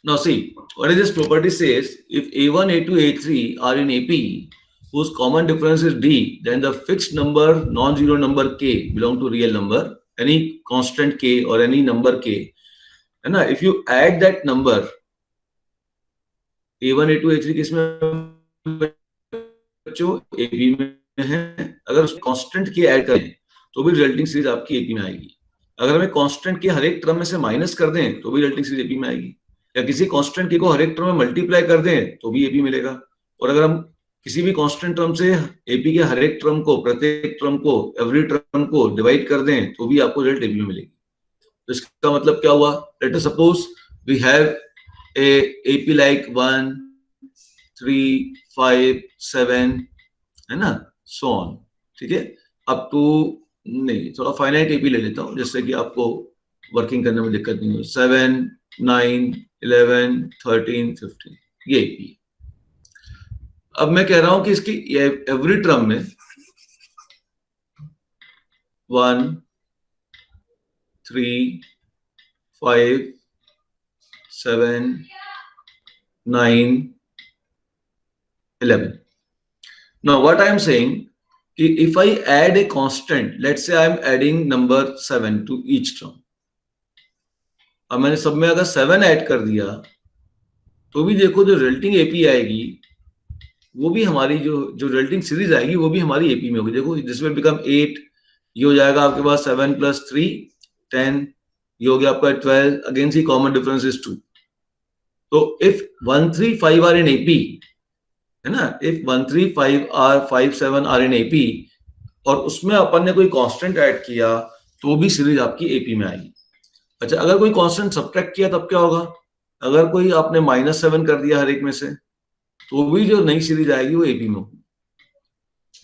Now see, what is this property says? If A1, A2, A3 are in AP, whose common difference is D, then the fixed number, non-zero number K belong to real number, any constant K or any number K. है ना? If you add that number, A1, A2, A3 किसमें बच्चों AP में है. अगर उस constant के add करें तो भी रिजल्टिंग सीरीज आपकी AP में आएगी. अगर हमें कांस्टेंट के हर एक टर्म में से माइनस कर दें तो भी रिजल्टिंग सीरीज AP में आएगी. या किसी कांस्टेंट के को हर एक टर्म में मल्टीप्लाई कर दें तो भी AP मिलेगा. और अगर हम किसी भी कांस्टेंट टर्म से AP के हर एक टर्म को, प्रत्येक टर्म को, एवरी टर्म को डिवाइड कर दें तो भी आपको रिजल्ट AP में मिलेगी. तो इसका मतलब क्या हुआ? Let us suppose we have a AP like 1, 3, 5, 7 है ना, so on. ठीक है, अब टू नहीं, थोड़ा फाइनाइट AP ले लेता हूँ जिससे कि आपको वर्किंग करने में दिक्कत नहीं हो. 7, 9, 11, 13, 15 ये AP. अब मैं कह रहा हूं कि इसकी एवरी टर्म में 1, 3, 5, 7, 9, 11. Now what I am saying, if I add a constant, let's say I am adding number 7 to each term. अब मैंने सब में अगर 7 ऐड कर दिया तो भी देखो जो रिजल्टिंग AP आएगी वो भी हमारी जो रिजल्टिंग सीरीज आएगी वो भी हमारी AP में होगी. देखो दिस विल बिकम 8, ये हो जाएगा आपके पास 7 + 3 10, ये हो गया आपका 12. Again see common difference is 2. तो इफ 1, 3, 5 आर इन AP, है ना, इफ 1, 3, 5, 7 आर इन AP और उसमें अपन ने कोई कांस्टेंट ऐड किया तो भी सीरीज आपकी AP में आएगी. अच्छा, अगर कोई कांस्टेंट सब्ट्रैक्ट किया तब क्या होगा? अगर कोई आपने -7 कर दिया हर एक में से तो भी जो नई सीरीज आएगी वो AP में होगी.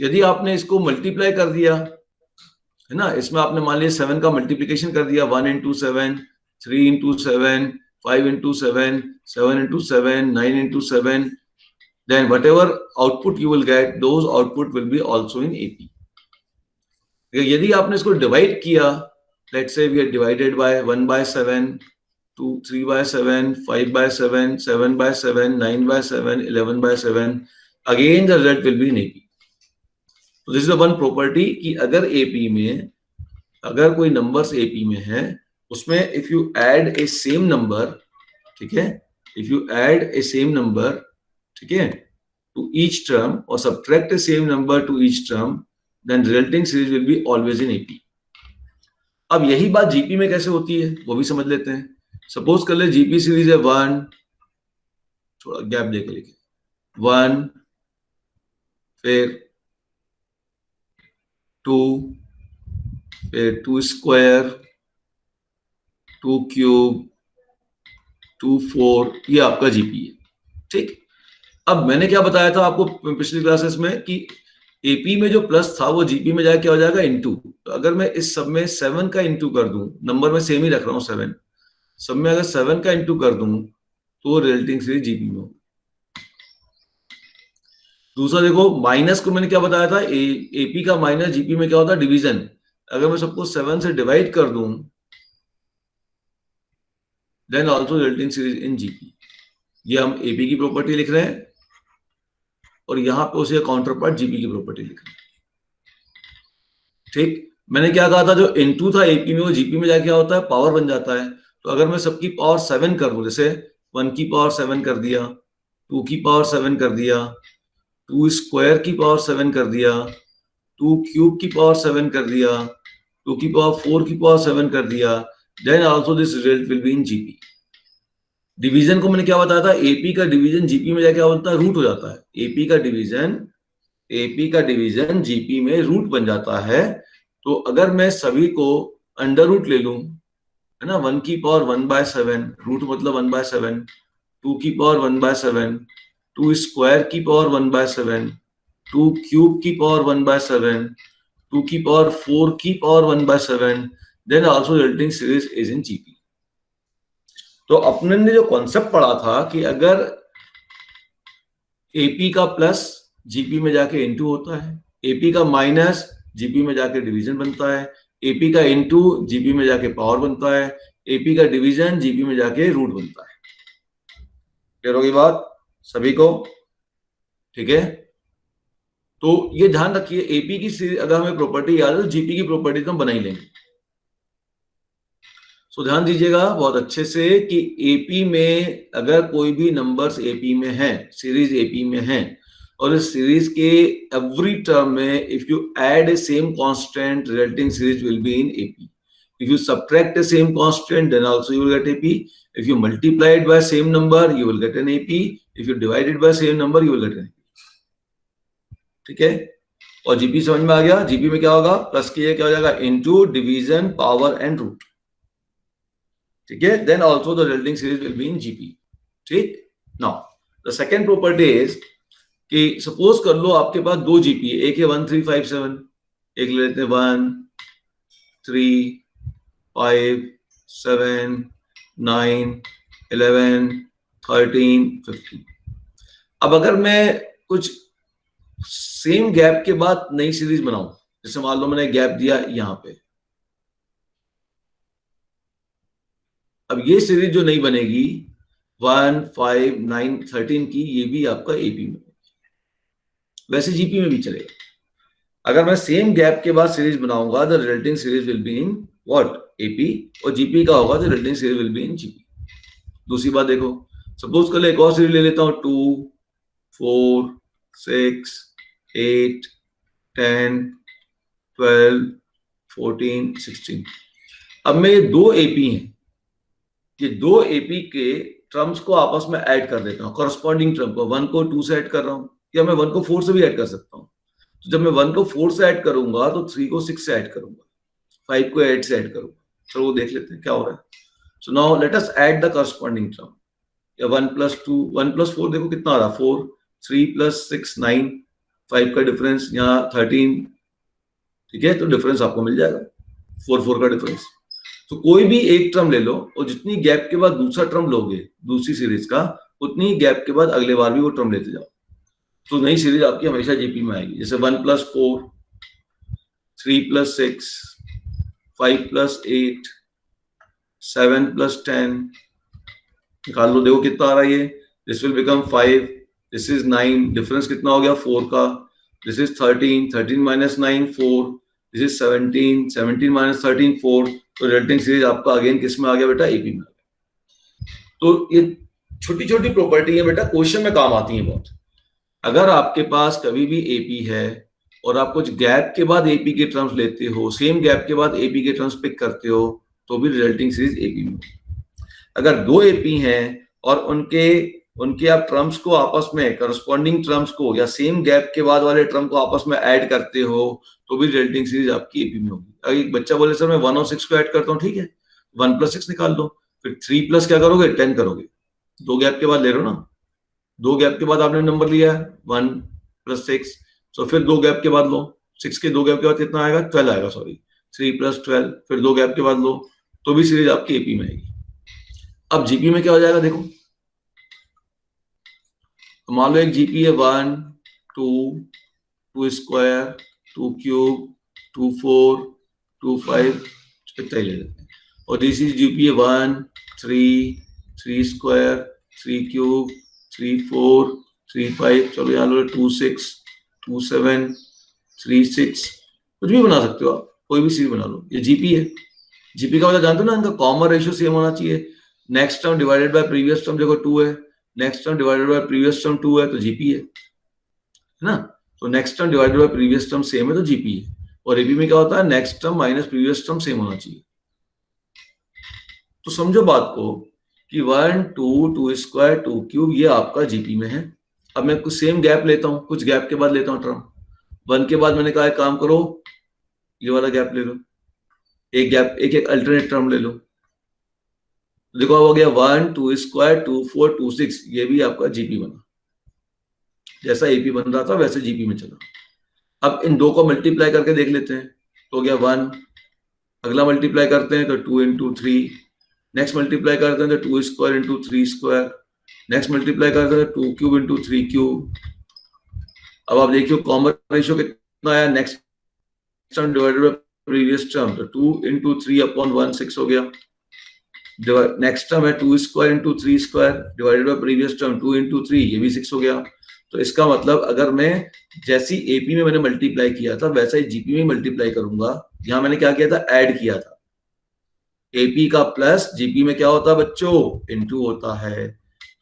यदि आपने इसको मल्टीप्लाई कर दिया, है ना, इसमें आपने मान लिया 7 का मल्टीप्लिकेशन कर दिया, 1 × 7, 3 × 7, 5 × 7, 7 × 7, 9 × 7, then whatever output you will get, those output will be also in AP. यदि आपने इसको डिवाइड किया, let's say we are divided by 1/7, 2, 3/7, 5/7, 7/7, 9/7, 11/7, again the result will be in AP. तो दिस इज वन प्रॉपर्टी कि अगर AP में अगर कोई नंबर्स AP में है उसमें if you add a same number, ठीक है, if you add a same number, ठीक है, टू ईच टर्म और subtract a same number to each term, then resulting series will be always in AP. अब यही बात GP में कैसे होती है वो भी समझ लेते हैं. सपोज कर ले GP सीरीज है 1, थोड़ा गैप देके लिखे, 1, फिर 2, फिर 2 स्क्वायर, 2 क्यूब, 2 4, ये आपका GP है. ठीक, अब मैंने क्या बताया था आपको पिछली क्लासेस में कि AP में जो प्लस था वो GP में जाके क्या हो जाएगा? इनटू. तो अगर मैं इस सब में 7 का इनटू कर दूं, नंबर में सेम ही रख रहा हूं 7, सब में अगर 7 का इनटू कर दूं तो रिजल्टिंग सीरीज GP में होगी. दूसरा देखो, माइनस को मैंने क्या बताया था, AP का माइनस GP में क्या होता है? डिवीजन. अगर मैं सबको 7 से डिवाइड कर दूं then also resulting series in GP. ये हम AP की प्रॉपर्टी लिख रहे हैं और यहां पे उसे काउंटर पार्ट GP की प्रॉपर्टी लिख रहे हैं. ठीक, मैंने क्या कहा था, जो इनटू था AP में वो GP में जाके क्या होता है? पावर बन जाता है. तो अगर मैं सबकी पावर 7 कर दूं, जैसे 1 की पावर 7 कर दिया, 2 की पावर 7 कर दिया, 2 स्क्वायर की पावर 7 कर दिया, 2 क्यूब की पावर 7 कर दिया, 2 की पावर 4 की पावर 7 कर दिया, then also this result will be in GP. Division को मैंने क्या बताया था? AP का डिवीजन GP में जाके क्या होता है? रूट हो जाता है. AP का डिवीजन GP में रूट बन जाता है. तो अगर मैं सभी को अंडर रूट ले लूं, है ना, 1 की पावर 1/7, रूट मतलब 1/7, 2 की पावर 1/7, 2 स्क्वायर की पावर 1/7, 2 क्यूब की पावर 1/7, 2 की पावर 4 की power 1/7, then also resulting series is in GP. तो अपने ने जो कॉन्सेप्ट पढ़ा था कि अगर AP का प्लस GP में जाके इनटू होता है, AP का माइनस GP में जाके डिवीजन बनता है, AP का इनटू GP में जाके पावर बनता है, AP का डिवीजन GP में जाके रूट बनता है. क्लियर होगी बात सभी को? ठीक है, तो ये ध्यान रखिए, एपी की सीरीज अगर हमें प्रॉपर्टी याद है तो जीपी की प्रॉपर्टी तो हम बना ही लेंगे। सो ध्यान दीजिएगा बहुत अच्छे से कि एपी में अगर कोई भी नंबर्स एपी में है, सीरीज एपी में है, और इस सीरीज के एवरी टर्म में if you add a same constant resulting series will be in AP. If you subtract the same constant, then also you will get AP. If you multiply it by same number, you will get an AP. If you divide it by same number, you will get an AP. ठीक है, और GP समझ में आ गया? GP में क्या होगा? Plus किए क्या हो जाएगा? Into division power and root. ठीक है, then also the resulting series will be in GP. ठीक, now the second property is कि सपोज कर लो आपके पास दो जीपी है, एक है 1357, एक ले लेते हैं 1 3 5 7 9 11 13 15। अब अगर मैं कुछ सेम गैप के बाद नई सीरीज बनाऊं, जैसे मान लो मैंने गैप दिया यहां पे, अब ये सीरीज जो नहीं बनेगी 1 5 9 13 की, ये भी आपका एपी में, वैसे जीपी में भी चलेगा। अगर मैं सेम गैप के बाद सीरीज बनाऊंगा the resulting series will be in what? AP, और जीपी का होगा the resulting series will be in GP. दूसरी बात देखो, सपोज कर ले एक और सीरीज ले लेता हूं 2 4 6 8 10 12 14 16। अब मैं ये दो एपी हैं, ये दो एपी के टर्म्स को आपस में ऐड कर देता हूं, कॉरस्पॉन्डिंग टर्म को, 1 को 2 से ऐड कर रहा हूं, या मैं 1 को 4 से भी ऐड कर सकता हूं। तो जब मैं 1 को 4 से ऐड करूंगा तो 3 को 6 से ऐड करूंगा, 5 को 8 से ऐड करूंगा। चलो वो देख लेते हैं क्या हो रहा है। So now let us add the corresponding term, या 1 + 2 1 + 4 देखो कितना आ रहा है 4, 3 + 6 9, 5 का डिफरेंस, यहाँ 13। ठीक है, तो डिफरेंस आपको मिल जाएगा 4 का डिफरेंस। तो कोई भी एक टर्म ले लो और जितनी गैप के बाद दूसरा टर्म लोगे दूसरी सीरीज का, उतनी गैप के बाद अगले बार भी वो टर्म लेते जाओ, तो नई सीरीज आपकी हमेशा जीपी में आएगी। जैसे 1 + 4 3 + 6 5 + 8 7 + 10, निकाल लो, देखो कितना आ रहा है ये। This will become 5, this is 9, difference कितना हो गया 4 का। This is 13, 13 - 9 4, this is 17, 17 - 13 4। तो रिजल्टिंग सीरीज आपका अगेन किस में आ गया बेटा? एपी में। तो ये छोटी छोटी प्रॉपर्टी है बेटा, क्वेश्चन में काम आती है बहुत। अगर आपके पास कभी भी एपी है और आप कुछ गैप के बाद एपी के टर्म्स लेते हो, सेम गैप के बाद एपी के टर्म्स पिक करते हो, तो भी रिजल्टिंग सीरीज एपी में। अगर दो एपी हैं और उनके आप टर्म्स को आपस में, करस्पॉन्डिंग टर्म्स को या सेम गैप के बाद वाले टर्म को आपस में ऐड करते हो, तो भी रिजल्टिंग सीरीज आपकी एपी में होगी। अगर एक बच्चा बोले सर मैं 1 और 6 को ऐड करता हूँ, ठीक है, 1 + 6 निकाल लो, फिर 3 प्लस क्या करोगे? 10 करोगे, दो गैप के बाद ले रहे हो ना, दो गैप के बाद आपने नंबर लिया है 1 + 6, तो फिर दो गैप के बाद लो, 6 के दो गैप के बाद कितना आएगा? 12 आएगा, सॉरी 3 + 12, फिर दो गैप के बाद लो, तो भी सीरीज आपकी एपी में आएगी। अब जीपी में क्या हो जाएगा देखो, तो मान लो एक जीपी है 1 2 2 स्क्वायर 2 क्यूब 2 4 2 5, इतना ही ले लेते हैं। और दूसरी जीपी है 1 3 3 स्क्वायर 3 क्यूब 3 4 3 5, चलो यहाँ लो 2 6 2 7 3 6, कुछ भी बना सकते हो आप, कोई भी सीरीज बना लो, ये जीपी है। जीपी का मतलब जानते हो ना, इनका कॉमन रेशियो सेम होना चाहिए। Next term divided by previous term देखो 2 है, next term divided by previous term 2 है, तो जीपी है ना। तो next term divided by previous term same है, तो जीपी है। और एपी में क्या होता है? Next term minus previous term same होना चाहिए। तो समझो बात को कि 1 2 2 स्क्वायर 2 क्यूब ये आपका जीपी में है। अब मैं कुछ सेम गैप लेता हूँ, कुछ गैप के बाद लेता हूँ टर्म, 1 के बाद मैंने कहा एक काम करो, ये वाला गैप ले लो, एक गैप एक अल्टरनेट टर्म ले लो, देखो हो गया 1 2 स्क्वायर 2 4 2 6, ये भी आपका जीपी बना, जैसा एपी बन रहा था वैसे जीपी में चला। अब इन दो को मल्टीप्लाई करके देख लेते हैं, तो हो गया 1, अगला मल्टीप्लाई करते हैं तो 2 × 3, नेक्स्ट मल्टीप्लाई करते हैं तो 2 स्क्वायर × 3 स्क्वायर, नेक्स्ट मल्टीप्लाई करते हैं 2 क्यूब × 3 क्यूब। अब आप देखिए कॉमन रेशियो कितना आया, next term divided by previous term, तो 2 × 3/1 6 हो गया। नेक्स्ट टर्म है 2 square into 3 square divided by previous term 2 into 3, ये भी 6 हो गया। तो इसका मतलब अगर मैं जैसी एपी में मैंने मल्टीप्लाई किया था वैसा ही जीपी में मल्टीप्लाई करूंगा। यहां मैंने क्या किया था, ऐड किया था। एपी का प्लस जीपी में क्या होता है बच्चों, इनटू होता है।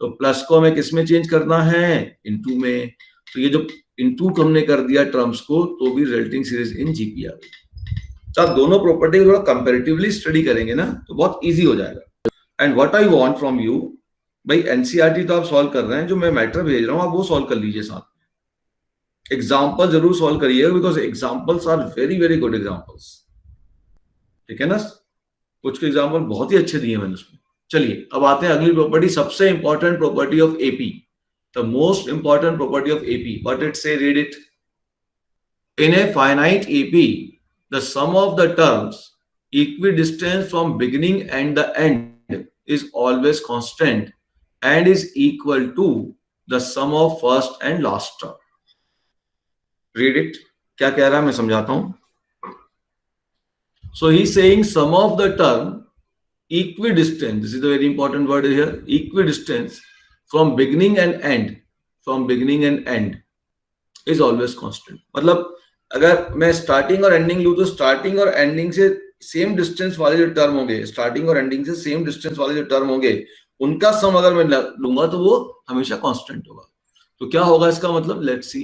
तो प्लस को हमें किस में चेंज करना है, इनटू में। तो ये जो इनटू हमने कर दिया टर्म्स को, तो भी रिजल्टिंग सीरीज इन जीपी आ गई। तो आप दोनों प्रॉपर्टी को थोड़ा कंपैरेटिवली स्टडी करेंगे ना तो बहुत इजी हो जाएगा। And what I want from you, भाई एनसीईआरटी तो आप सॉल्व कर रहे हैं, जो मैं मैटर भेज रहा हूं आप वो सॉल्व कर लीजिए साथ में। एग्जाम्पल जरूर सॉल्व करिए, because examples are very very good examples. ठीक है ना, कुछ के एग्जाम्पल बहुत ही अच्छे दिए मैंने उसमें। चलिए अब आते हैं अगली प्रॉपर्टी, सबसे important property of AP, the most important property of AP. What it say, read it. In a finite AP the sum of the terms equidistant from beginning and the end is always constant and is equal to the sum of first and last term. Read it. क्या कह रहा है मैं समझाता हूं। So he is saying sum of the term equidistant, this is the very important word here, equidistance from beginning and end, from beginning and end is always constant। मतलब अगर मैं स्टार्टिंग और एंडिंग लूं तो स्टार्टिंग और ending से same distance वाले जो टर्म होंगे, स्टार्टिंग और एंडिंग से सेम डिस्टेंस वाले जो टर्म होंगे, उनका सम अगर मैं लूंगा तो वो हमेशा कांस्टेंट होगा। तो क्या होगा इसका मतलब, लेट्स सी,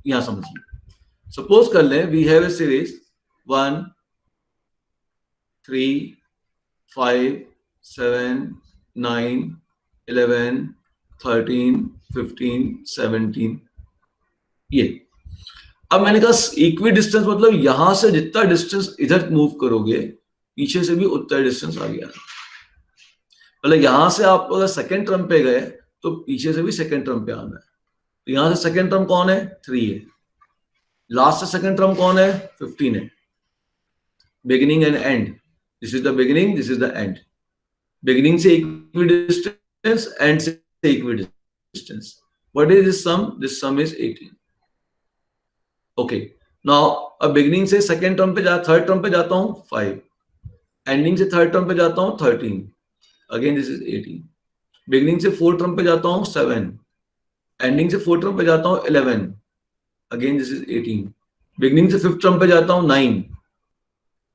यहां समझिए। सपोज कर लें वी हैव ए सीरीज 1 3 5 7 9 11 13 15 17, ये। अब मैंने कहा इक्वी डिस्टेंस मतलब यहां से जितना डिस्टेंस इधर मूव करोगे पीछे से भी उतना डिस्टेंस आ गया। मतलब यहां से आप अगर सेकेंड टर्म पे गए तो पीछे से भी सेकेंड टर्म पे आना है। तो यहां से सेकेंड टर्म कौन है, 3 है। लास्ट से सेकेंड टर्म कौन है, 15 है। Beginning and end, this is the beginning, this is the end. Beginning से इक्वी डिस्टेंस, एंड से equidistance. What is this sum, this sum is 18। Okay, now अब बिगिनिंग से सेकेंड टर्म पे third term पे जाता हूं 5, ending से third term पे जाता हूं 13, अगेन दिस इज 18। बिगिनिंग से फोर्थ टर्म पे जाता हूं 7, एंडिंग से फोर्थ टर्म पे जाता हूं 11, अगेन दिस इज 18। बिगिनिंग से फिफ्थ टर्म पे जाता हूं 9,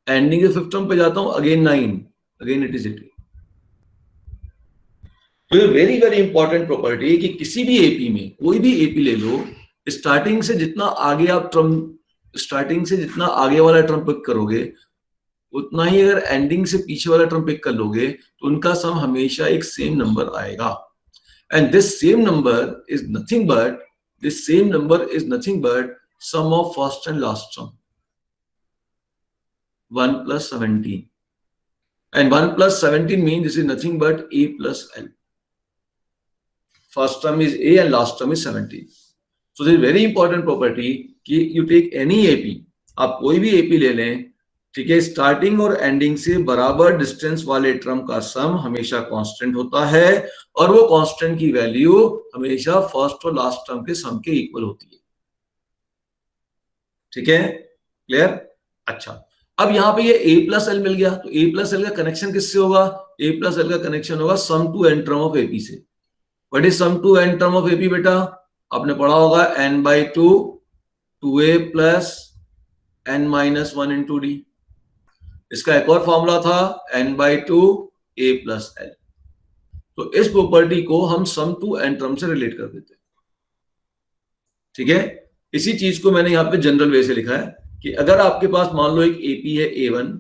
एंडिंग से फिफ्थ टर्म पे जाता हूं अगेन 9, अगेन इट इज 18। तो ये वेरी वेरी इंपॉर्टेंट प्रॉपर्टी है कि किसी भी एपी में, कोई भी एपी ले लो, स्टार्टिंग से जितना आगे आप टर्म, स्टार्टिंग से जितना आगे वाला टर्म पिक करोगे उतना ही अगर एंडिंग से पीछे वाला टर्म पिक कर लोगे तो उनका सम हमेशा एक सेम नंबर आएगा। And this same number is nothing but, this same number is nothing but sum of first and last term, 1 plus 17, and 1 plus 17 means this is nothing but a plus l. First term is a and last term is 17. So this is very important property कि you take any AP, आप कोई भी AP ले लें, ठीक है, starting और ending से बराबर डिस्टेंस वाले टर्म का सम हमेशा कांस्टेंट होता है और वो कांस्टेंट की वैल्यू हमेशा फर्स्ट और लास्ट टर्म के सम के इक्वल होती है। ठीक है, क्लियर? अच्छा, अब यहां पे ये a प्लस एल मिल गया, तो a प्लस एल का कनेक्शन किससे होगा, a प्लस एल का कनेक्शन होगा sum to n term of AP से। What is sum to n term of AP बेटा, आपने पढ़ा होगा n/2 2a plus n-1 into D. इसका एक और फॉर्मूला था n/2 a प्लस एल। तो इस प्रॉपर्टी को हम सम टू एन टर्म से रिलेट कर देते हैं। ठीक है, इसी चीज को मैंने यहां पे जनरल वे से लिखा है कि अगर आपके पास मान लो एक एपी है A1,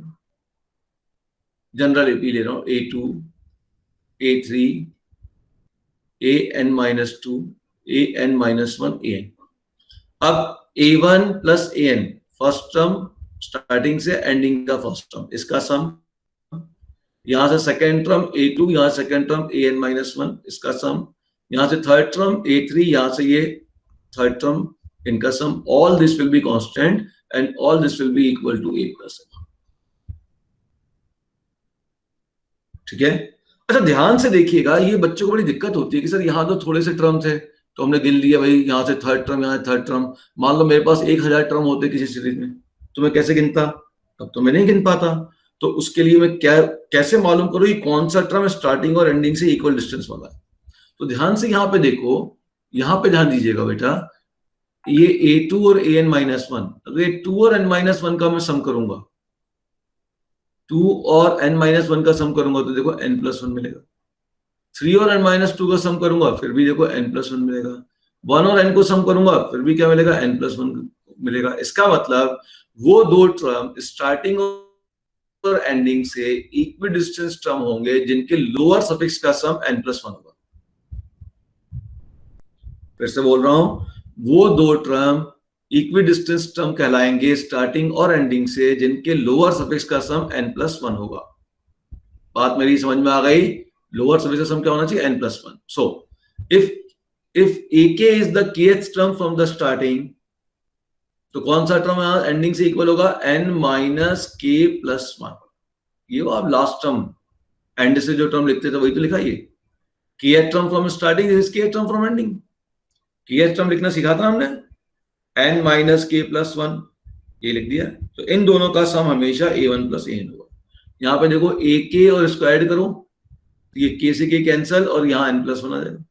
जनरल एपी ले रहा हूं, A2 A3 an-2 an-1 an। अब A1 plus an first term starting से एंडिंग का फर्स्ट टर्म, इसका सम, यहां से सेकेंड टर्म A2, यहां से सेकेंड टर्म an-1, इसका सम, यहां से थर्ड टर्म A3, यहां से ये थर्ड टर्म, इनका sum. All this will be constant and all this will be equal to a plus m। ठीक है, अच्छा ध्यान से देखिएगा, ये बच्चों को बड़ी दिक्कत होती है कि सर यहाँ तो थोड़े से टर्म थे तो हमने गिन लिया, भाई यहाँ से थर्ड टर्म, यहाँ से थर्ड टर्म। मान लो मेरे पास 1000 टर्म होते किसी सीरीज में तो मैं कैसे गिनता, तब तो मैं नहीं गिन पाता। तो उसके लिए मैं क्या कैसे मालूम करूं कि कौन सा टर्म स्टार्टिंग और एंडिंग से इक्वल डिस्टेंस वाला है? तो ध्यान से यहाँ पे देखो, यहाँ पे ध्यान दीजिएगा बेटा, ये a2 और an-1, अगर ये 2 और n-1 का मैं सम करूंगा, 2 और n-1 का सम करूंगा तो देखो n+1 मिलेगा। 3 और n-2 का सम करूंगा फिर भी देखो n+1 मिलेगा। 1 और n को सम करूंगा फिर भी क्या मिलेगा? n+1 मिलेगा। इसका मतलब वो दो टर्म स्टार्टिंग और एंडिंग से इक्वी डिस्टेंस टर्म होंगे जिनके लोअर सफिक्स का सम n+1 होगा। फिर से बोल रहा हूं, वो दो टर्म इक्वी डिस्टेंस टर्म कहलाएंगे स्टार्टिंग और एंडिंग से जिनके लोअर सफिक्स का सम n+1 होगा। बात मेरी समझ में आ गई? लोअर सफिक्स का सम क्या होना चाहिए? n+1। So if ak is the kth term from the starting, तो कौन सा टर्म यहां एंडिंग से इक्वल होगा? n-k+1। ये वो आप लास्ट टर्म एंड से जो टर्म लिखते थे वही तो लिखा। ये kth term from starting is kth term from ending. kth term लिखना सीखा था हमने, n-k+1 ये लिख दिया। तो इन दोनों का सम हमेशा a1 + an होगा। यहाँ पे देखो ak और इसको ऐड करो, ये k से k कैंसल और यहाँ n+1 आ जाएगा।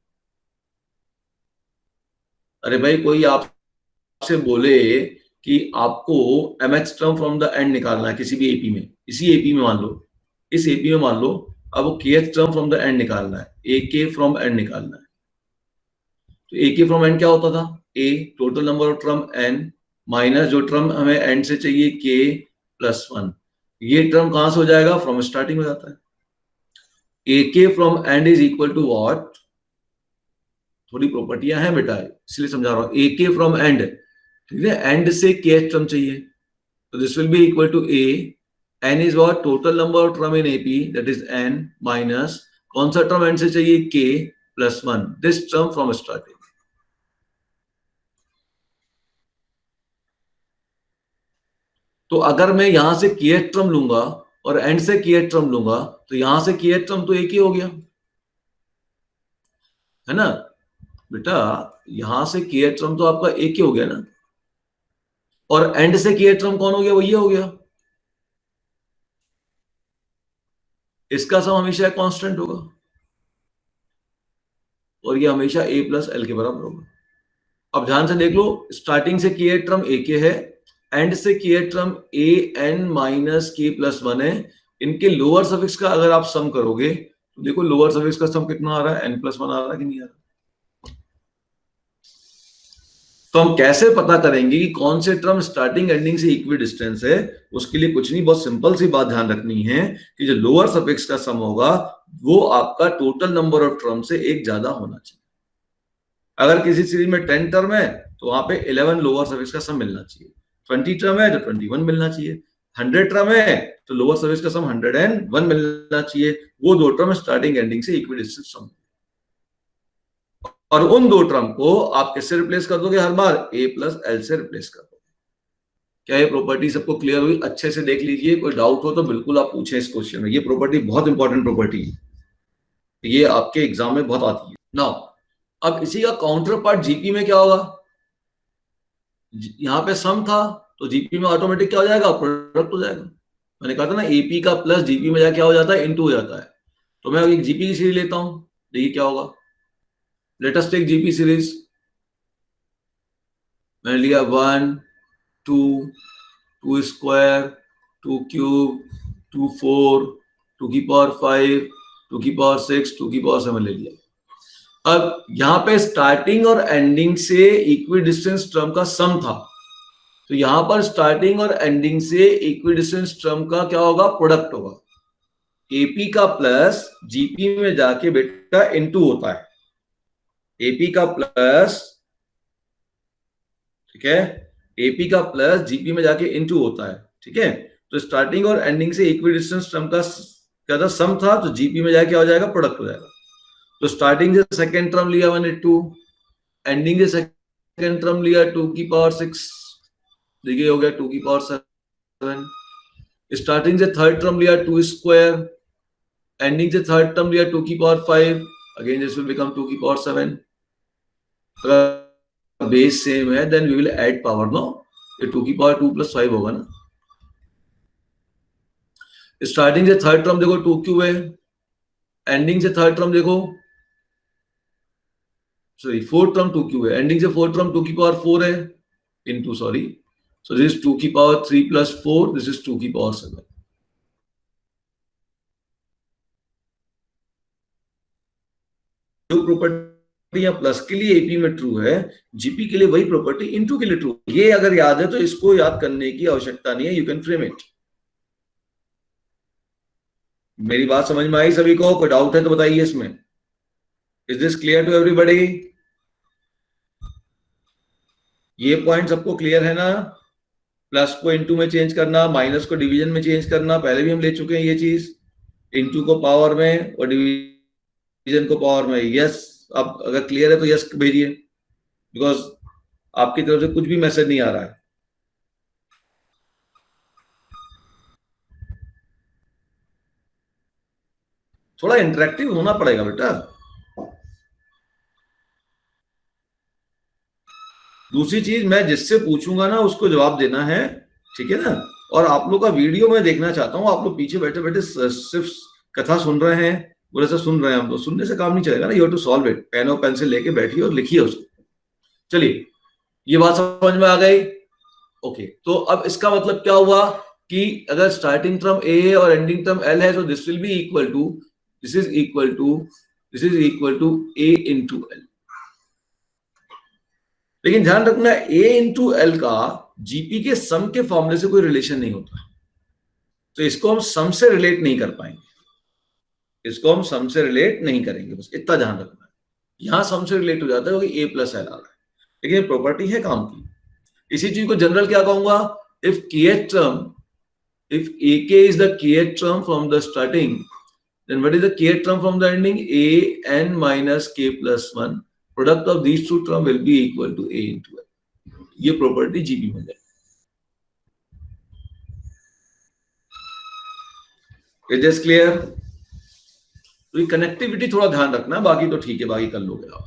अरे भाई कोई आपसे बोले कि आपको mth term from the end निकालना है किसी भी एपी में, इसी एपी में मान लो, इस एपी में मान लो, अब वो kth term from the end निकालना है, ak फ्रॉम एंड निकालना है। तो ak फ्रॉम एंड क्या होता था? a total number of term n minus जो टर्म हमें एंड से चाहिए k+1। ये टर्म कहां से हो जाएगा? फ्रॉम स्टार्टिंग हो जाता है। ak from end is equal to what? थोड़ी प्रॉपर्टियां हैं बेटा इसलिए समझा रहा हूं। ak फ्रॉम एंड, ठीक है, एंड से kth टर्म चाहिए, तो this will be equal to a, n is what? Total number of term in AP that is n minus कौन सा टर्म एंड से चाहिए? k+1, this term from starting. तो अगर मैं यहां से kth टर्म लूंगा और एंड से kth टर्म लूंगा तो यहां से kth टर्म तो एक ही हो गया, है ना बेटा? यहां से kth टर्म तो आपका एक ही हो गया ना, और एंड से kth टर्म कौन हो गया? वो ये हो गया। इसका सम हमेशा कांस्टेंट होगा और ये हमेशा a+l के बराबर होगा। अब ध्यान से देख लो, स्टार्टिंग से kth टर्म ak है, एंड से kth टर्म an-k+1 है। इनके लोअर सफिक्स का अगर आप सम करोगे तो देखो लोअर सफिक्स का सम कितना आ रहा है? n+1 आ रहा है कि नहीं आ रहा? तो हम कैसे पता करेंगे कि कौन से टर्म स्टार्टिंग एंडिंग से इक्वी डिस्टेंस है? उसके लिए कुछ नहीं, बहुत सिंपल सी बात ध्यान रखनी है कि जो लोअर सफिक्स का सम होगा वो आपका टोटल नंबर ऑफ टर्म से एक ज्यादा होना चाहिए। अगर किसी सीरीज में 10 टर्म है तो वहां पे 11 लोअर सफिक्स का सम मिलना चाहिए। 20 टर्म है तो 21 मिलना चाहिए। 100 टर्म है तो लोअर सफिक्स का सम 101 मिलना चाहिए। वो दो टर्म स्टार्टिंग एंडिंग से इक्वी डिस्टेंस सम, और उन दो टर्म को आप किससे रिप्लेस कर दोगे? हर बार a+l से रिप्लेस कर दोगे। क्या ये प्रॉपर्टी सबको क्लियर हुई? अच्छे से देख लीजिए, कोई डाउट हो तो बिल्कुल आप पूछें इस क्वेश्चन में। ये प्रॉपर्टी बहुत इंपॉर्टेंट प्रॉपर्टी है, ये आपके एग्जाम में बहुत आती है। नाउ अब इसी का काउंटर पार्ट जीपी में क्या होगा? यहाँ पे सम था तो जीपी में ऑटोमेटिक क्या हो जाएगा? प्रोडक्ट हो जाएगा। मैंने कहा था ना एपी का प्लस जीपी में जाके क्या हो जाता है? इनटू हो जाता है। तो मैं एक जीपी की सीरीज लेता हूं, देखिए क्या होगा। Let us take GP series. मैंने लिया 1 2 2 स्क्वायर 2 क्यूब 2 4 2 की पावर 5 2 की पावर 6 2 की पावर 7 ले लिया। अब यहां पे स्टार्टिंग और एंडिंग से इक्वी डिस्टेंस टर्म का सम था, तो यहां पर स्टार्टिंग और एंडिंग से इक्वी डिस्टेंस टर्म का क्या होगा? प्रोडक्ट होगा। एपी का प्लस जीपी में जाके बेटा इनटू होता है। एपी का प्लस, ठीक है, एपी का प्लस जीपी में जाके इनटू होता है, ठीक है। तो स्टार्टिंग और एंडिंग से इक्वी डिस्टेंस टर्म का क्या था? सम था, तो जीपी में जाके क्या हो जाएगा? प्रोडक्ट हो जाएगा। तो स्टार्टिंग से सेकेंड टर्म लिया मैंने 2, एंडिंग से सेकेंड टर्म लिया 2 की पावर 6, देखिए हो गया 2 की पावर 7। स्टार्टिंग से थर्ड टर्म लिया 2 स्क्वायर, एंडिंग से थर्ड टर्म लिया 2 की power 5, again this will become 2 की पावर 7। अगर बेस सेम है then we will add power, no, ये 2 की पावर 2 + 5 होगा ना। स्टार्टिंग से थर्ड टर्म देखो 2q है, एंडिंग से थर्ड टर्म देखो, सॉरी फोर्थ टर्म 2q है, एंडिंग से फोर्थ टर्म 2 की पावर 4 है, into sorry, so this is 2 की पावर 3 प्लस 4, दिस इज 2 की पावर 7। जो प्रॉपर्टी या प्लस के लिए एपी में ट्रू है, जीपी के लिए वही प्रॉपर्टी इनटू के लिए ट्रू। ये अगर याद है तो इसको याद करने की आवश्यकता नहीं है, यू कैन फ्रेम इट। मेरी बात समझ में आई सभी को? कोई डाउट है तो बताइए इसमें। Is this clear to everybody? ये पॉइंट सबको क्लियर है ना? प्लस को इनटू में चेंज करना, माइनस को डिवीजन में चेंज करना, पहले भी हम ले चुके हैं ये चीज, इनटू को पावर में और डिवीजन को पावर में। यस, अब अगर क्लियर है तो यस भेजिए, बिकॉज आपकी तरफ से कुछ भी मैसेज नहीं आ रहा है। थोड़ा इंटरेक्टिव होना पड़ेगा बेटा। दूसरी चीज, मैं जिससे पूछूंगा ना उसको जवाब देना है, ठीक है ना? और आप लोग का वीडियो मैं देखना चाहता हूँ। आप लोग पीछे बैठे बैठे सिर्फ कथा सुन रहे हैं, बोले से सुन रहे हैं हम लोग, सुनने से काम नहीं चलेगा ना। You have to solve it, pen और पेंसिल लेके बैठिए और लिखिए उसको। चलिए, ये बात समझ में आ गई? ओके, तो अब इसका मतलब क्या हुआ कि अगर स्टार्टिंग टर्म ए है और एंडिंग टर्म एल है, तो this will be equal to, this is equal to A into L. लेकिन ध्यान रखना, ए इंटू एल का जीपी के सम के फॉर्मूले से कोई रिलेशन नहीं होता, तो इसको हम सम से रिलेट नहीं कर पाएंगे, इसको हम सम से रिलेट नहीं करेंगे, बस इतना ध्यान रखना है। यहां सम से रिलेट हो जाता है क्योंकि ए प्लस एल आ रहा है, लेकिन प्रॉपर्टी है काम की। इसी चीज को जनरल क्या कहूंगा, if kth term, if ak is the kth term from the starting, then what is the kth term from the ending? A n minus k plus 1, product of these two term will be equal to a into l। ये property GP में है। Is this clear? तो ये connectivity थोड़ा ध्यान रखना, बाकी तो ठीक है, बाकी कर लोगे आप,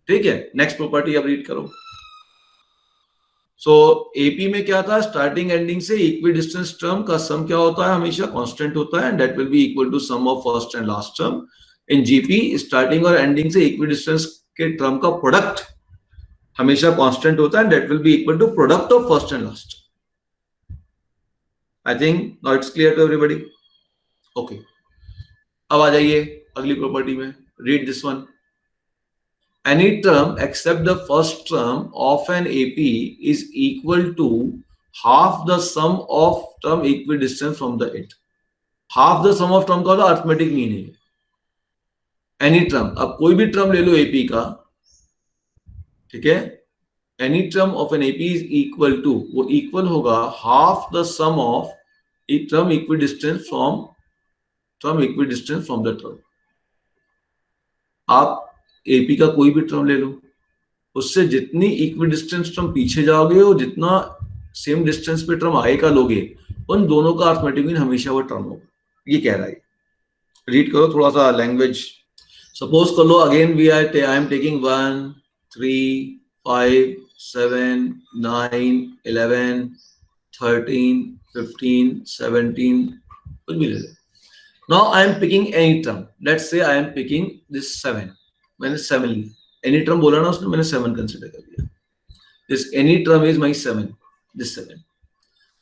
ठीक है। नेक्स्ट प्रॉपर्टी अब रीड करो। सो एपी में क्या था, स्टार्टिंग एंडिंग से इक्वी डिस्टेंस टर्म का सम क्या होता है, हमेशा कांस्टेंट होता है, and that will be equal to sum of first and last term. In GP starting और एंडिंग से इक्वी डिस्टेंस के टर्म का प्रोडक्ट हमेशा कांस्टेंट होता है, and that will be equal to product of first and last. I think now it's clear to everybody. Okay, अब आ जाइए अगली प्रॉपर्टी में, read this one. Any term except the first term of an AP is equal to half the sum of term equidistant from the it। half the sum of term का arithmetic mean है। Any term, अब कोई भी term ले लो AP का, ठीक है, any term of an AP is equal to, वो इक्वल होगा half the sum of term equidistance from the term. आप एपी का कोई भी टर्म ले लो, उससे जितनी इक्विडिस्टेंस टर्म पीछे जाओगे और जितना सेम डिस्टेंस पे टर्म आगे का लोगे, उन दोनों का अर्थमेटिक मीन हमेशा वो टर्म होगा। ये कह रहा है, रीड करो थोड़ा सा लैंग्वेज। सपोज कर लो again we are I am taking 1 3 5 7 9 11 13 15 17, कुछ भी ले लो। Now I am picking any term, let's say I am picking this 7, मैंने 7 लिया, एनी टर्म बोला ना उसने, मैंने 7 कंसिडर कर लिया। This any term is my 7, this 7।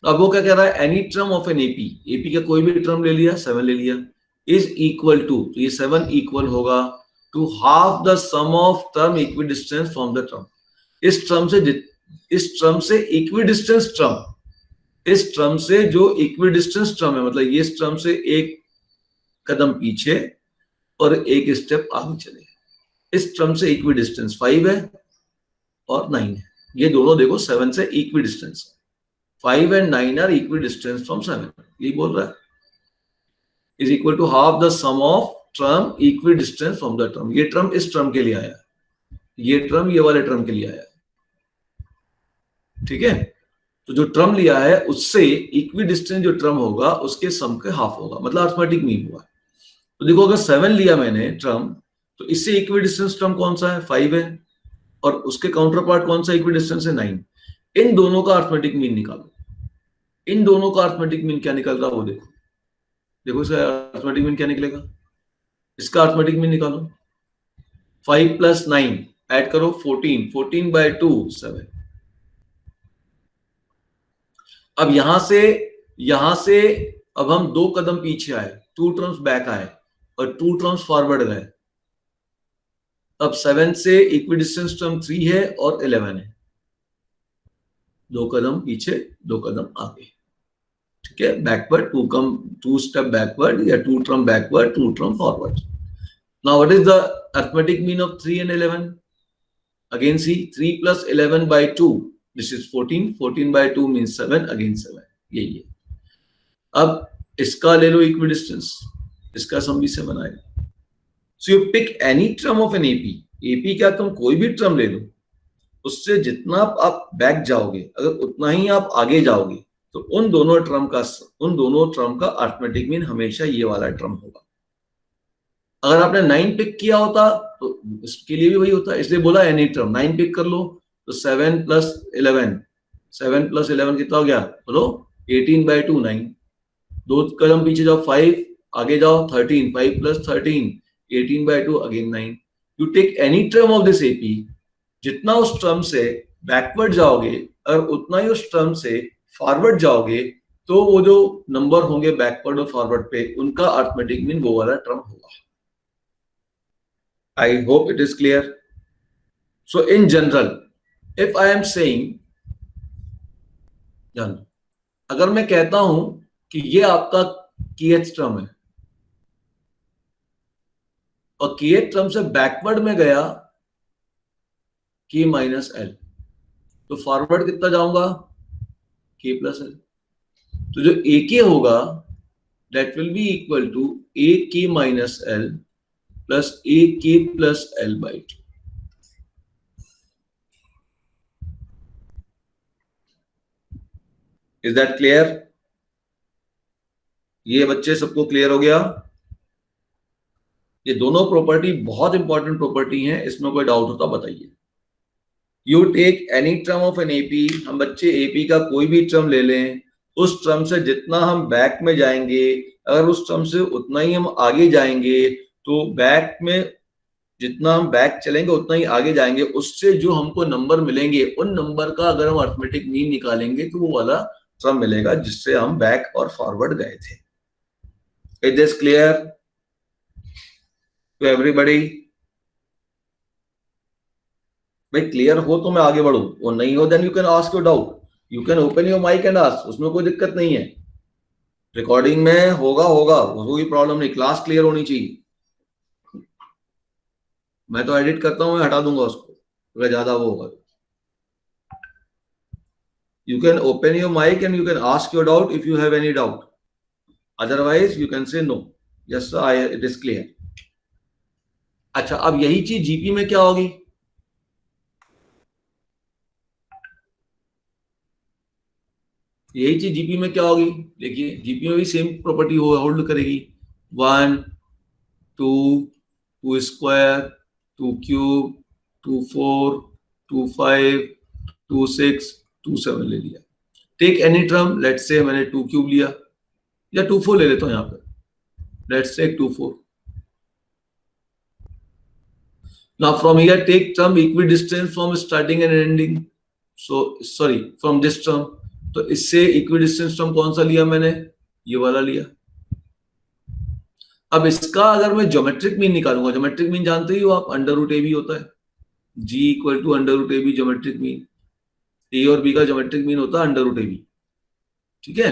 अब वो क्या कह रहा है, any term of an AP, AP का कोई भी टर्म ले लिया, 7 ले लिया, इज इक्वल टू, तो ये 7 इक्वल होगा to half the sum of term equidistance from the term. इस टर्म से इक्विडिस्टेंस टर्म, इस टर्म से जो इक्विडिस्टेंस टर्म है, मतलब ये इस टर्म से एक कदम पीछे और एक स्टेप आगे चले, इस टर्म से इक्वी डिस्टेंस 5 है और 9 है। ये दोनों देखो 7 से equidistance, 5 and 9 are equidistance from 7, यही बोल रहा है। Is equal to half the sum of term equidistance from the term. ये टर्म इस टर्म के लिए आया है, ये टर्म ये वाले टर्म के लिए आया है, ठीक है। तो जो टर्म लिया है उससे इक्वी डिस्टेंस जो टर्म होगा उसके सम के हाफ होगा, मतलब अर्थमेटिक मीन हुआ। तो देखो अगर 7 लिया मैंने टर्म, तो इससे इक्वी डिस्टेंस टर्म कौन सा है, 5 है, और उसके काउंटर पार्ट कौन सा इक्वी डिस्टेंस है, 9। इन दोनों का अर्थमेटिक मीन निकालो, इन दोनों का अर्थमेटिक मीन क्या निकल रहा है वो देखो। देखो इसका अर्थमेटिक मीन क्या निकलेगा, इसका अर्थमेटिक मीन निकालो। 5 + 9 ऐड करो 14, 14/2 7। अब यहां से अब हम 2 कदम पीछे आए, 2 टर्म्स बैक आए और 2 टर्म्स फॉरवर्ड गए। अब 7 से इक्विडिस्टेंस टर्म 3 है और 11 है, 2 कदम पीछे 2 कदम आगे, ठीक है। बैकवर्ड 2 स्टेप बैकवर्ड या 2 term backward 2 term forward. Now what is the arithmetic mean of 3 and 11? Again see 3 + 11/2, this is 14, 14/2 means 7, again 7, यही है। अब इसका ले लो इक्विडिस्टेंस, इसका सम भी 7 आएगा। So you pick any term of an AP, AP का तुम कोई भी टर्म ले लो, उससे जितना आप बैक जाओगे अगर उतना ही आप आगे जाओगे, तो उन दोनों टर्म का अरिथमेटिक मीन हमेशा ये वाला टर्म होगा। अगर आपने 9 पिक किया होता तो इसके लिए भी वही होता है, इसलिए बोला एनी टर्म 9 पिक कर लो तो 7 + 11, 7 + 11 कितना हो गया बोलो 18/2 9। 2 कदम पीछे जाओ 5, आगे जाओ 13, 5 + 13 18/2 again 9। You take any term of this AP, जितना उस टर्म से बैकवर्ड जाओगे और उतना ही उस टर्म से फॉरवर्ड जाओगे, तो वो जो नंबर होंगे बैकवर्ड और फॉरवर्ड पे उनका अरिथमेटिक मीन वो वाला टर्म होगा। I hope it is clear. So in general, if I am saying, अगर मैं कहता हूं कि ये आपका kth टर्म है और kth टर्म से बैकवर्ड में गया k - l, तो फॉरवर्ड कितना जाऊंगा k + l। तो जो ak होगा that will be equal to ak - l plus ak plus l/2। Is that clear? ये बच्चे सबको क्लियर हो गया? ये दोनों प्रॉपर्टी बहुत इंपॉर्टेंट प्रॉपर्टी हैं, इसमें कोई डाउट होता बताइए। You take any term of an AP, हम बच्चे एपी का कोई भी टर्म ले लें, उस टर्म से जितना हम बैक में जाएंगे अगर उस टर्म से उतना ही हम आगे जाएंगे, तो बैक में जितना हम बैक चलेंगे उतना ही आगे जाएंगे, उससे जो हमको नंबर मिलेंगे उन नंबर का अगर हम अरिथमेटिक मीन निकालेंगे तो वो वाला टर्म मिलेगा जिससे हम बैक और फॉरवर्ड गए थे। Is this clear to everybody? भाई क्लियर हो तो मैं आगे बढ़ू, और नहीं हो then you can ask your doubt, you can open your mic and ask, उसमें कोई दिक्कत नहीं है। रिकॉर्डिंग में होगा कोई प्रॉब्लम नहीं, क्लास क्लियर होनी चाहिए। मैं तो एडिट करता हूँ, मैं हटा दूंगा उसको अगर ज्यादा वो होगा। You can open your mic and you can ask your doubt if you have any doubt. Otherwise, you can say no. Yes, sir, it is clear. अच्छा, अब यही चीज जीपी में क्या होगी? यही चीज जीपी में क्या होगी? देखिए जीपी में भी सेम प्रॉपर्टी होल्ड करेगी। 1 2 2 स्क्वायर 2 क्यूब 2 4 2 5 2 6 2 7 ले लिया। टेक एनी टर्म, लेट्स से मैंने 2 क्यूब लिया या 2 4 ले लेता हूं, यहां पर let's take 2 4। Now from here take term equidistant from starting and ending. So sorry from this term, तो इससे equidistant term कौन सा लिया मैंने? ये वाला लिया। अब इसका अगर मैं ज्योमेट्रिक मीन निकालूंगा, ज्योमेट्रिक मीन जानते ही हो आप, √ab होता है, g = √ab geometric mean. a और b का ज्योमेट्रिक मीन होता है √ab, ठीक है,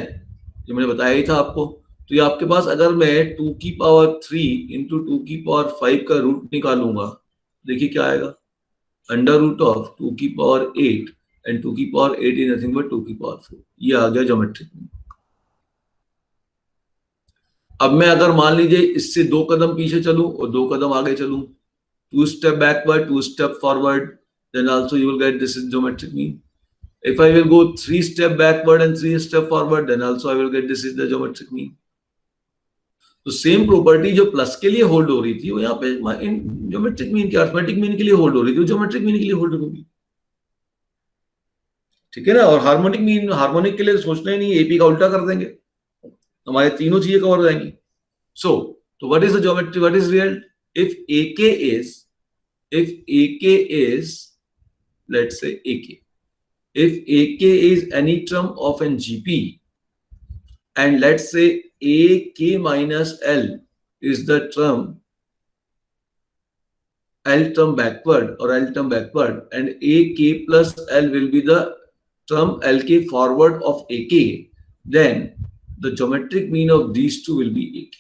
जो मैंने बताया ही था आपको। तो ये आपके पास अगर मैं 2⁵ इंटू 2⁵ का रूट निकालूंगा, देखिए क्या आएगा, √2⁸ एंड 2⁵ इज नथिंग बट 2⁴। ये आ गया ज्योमेट्रिक मीन। अब मैं अगर मान लीजिए इससे 2 कदम पीछे चलूं और 2 कदम आगे चलूं, 2 step backward 2 step forward, then also you will get this is geometric mean. If I will go 3 step backward and 3 step forward, then also I will get this is the geometric mean. तो same property जो plus के लिए hold हो रही थी वो यहाँ पे ज्योमेट्रिक मीन के अरिथमेटिक मीन के लिए होल्ड हो रही थी, वो ज्योमेट्रिक मीन के लिए होल्ड होगी, ठीक है ना। और हार्मोनिक मीन, हार्मोनिक के लिए सोचना ही नहीं, एपी का उल्टा कर देंगे, हमारे तीनों चीजें कवर हो जाएंगी। So what is the geometry? What is real? If AK is, let's say AK. If AK is any term of an GP, and let's say AK minus L is the term L term backward or L term backward, and AK plus L will be the term LK forward of AK, then the geometric mean of these two will be AK.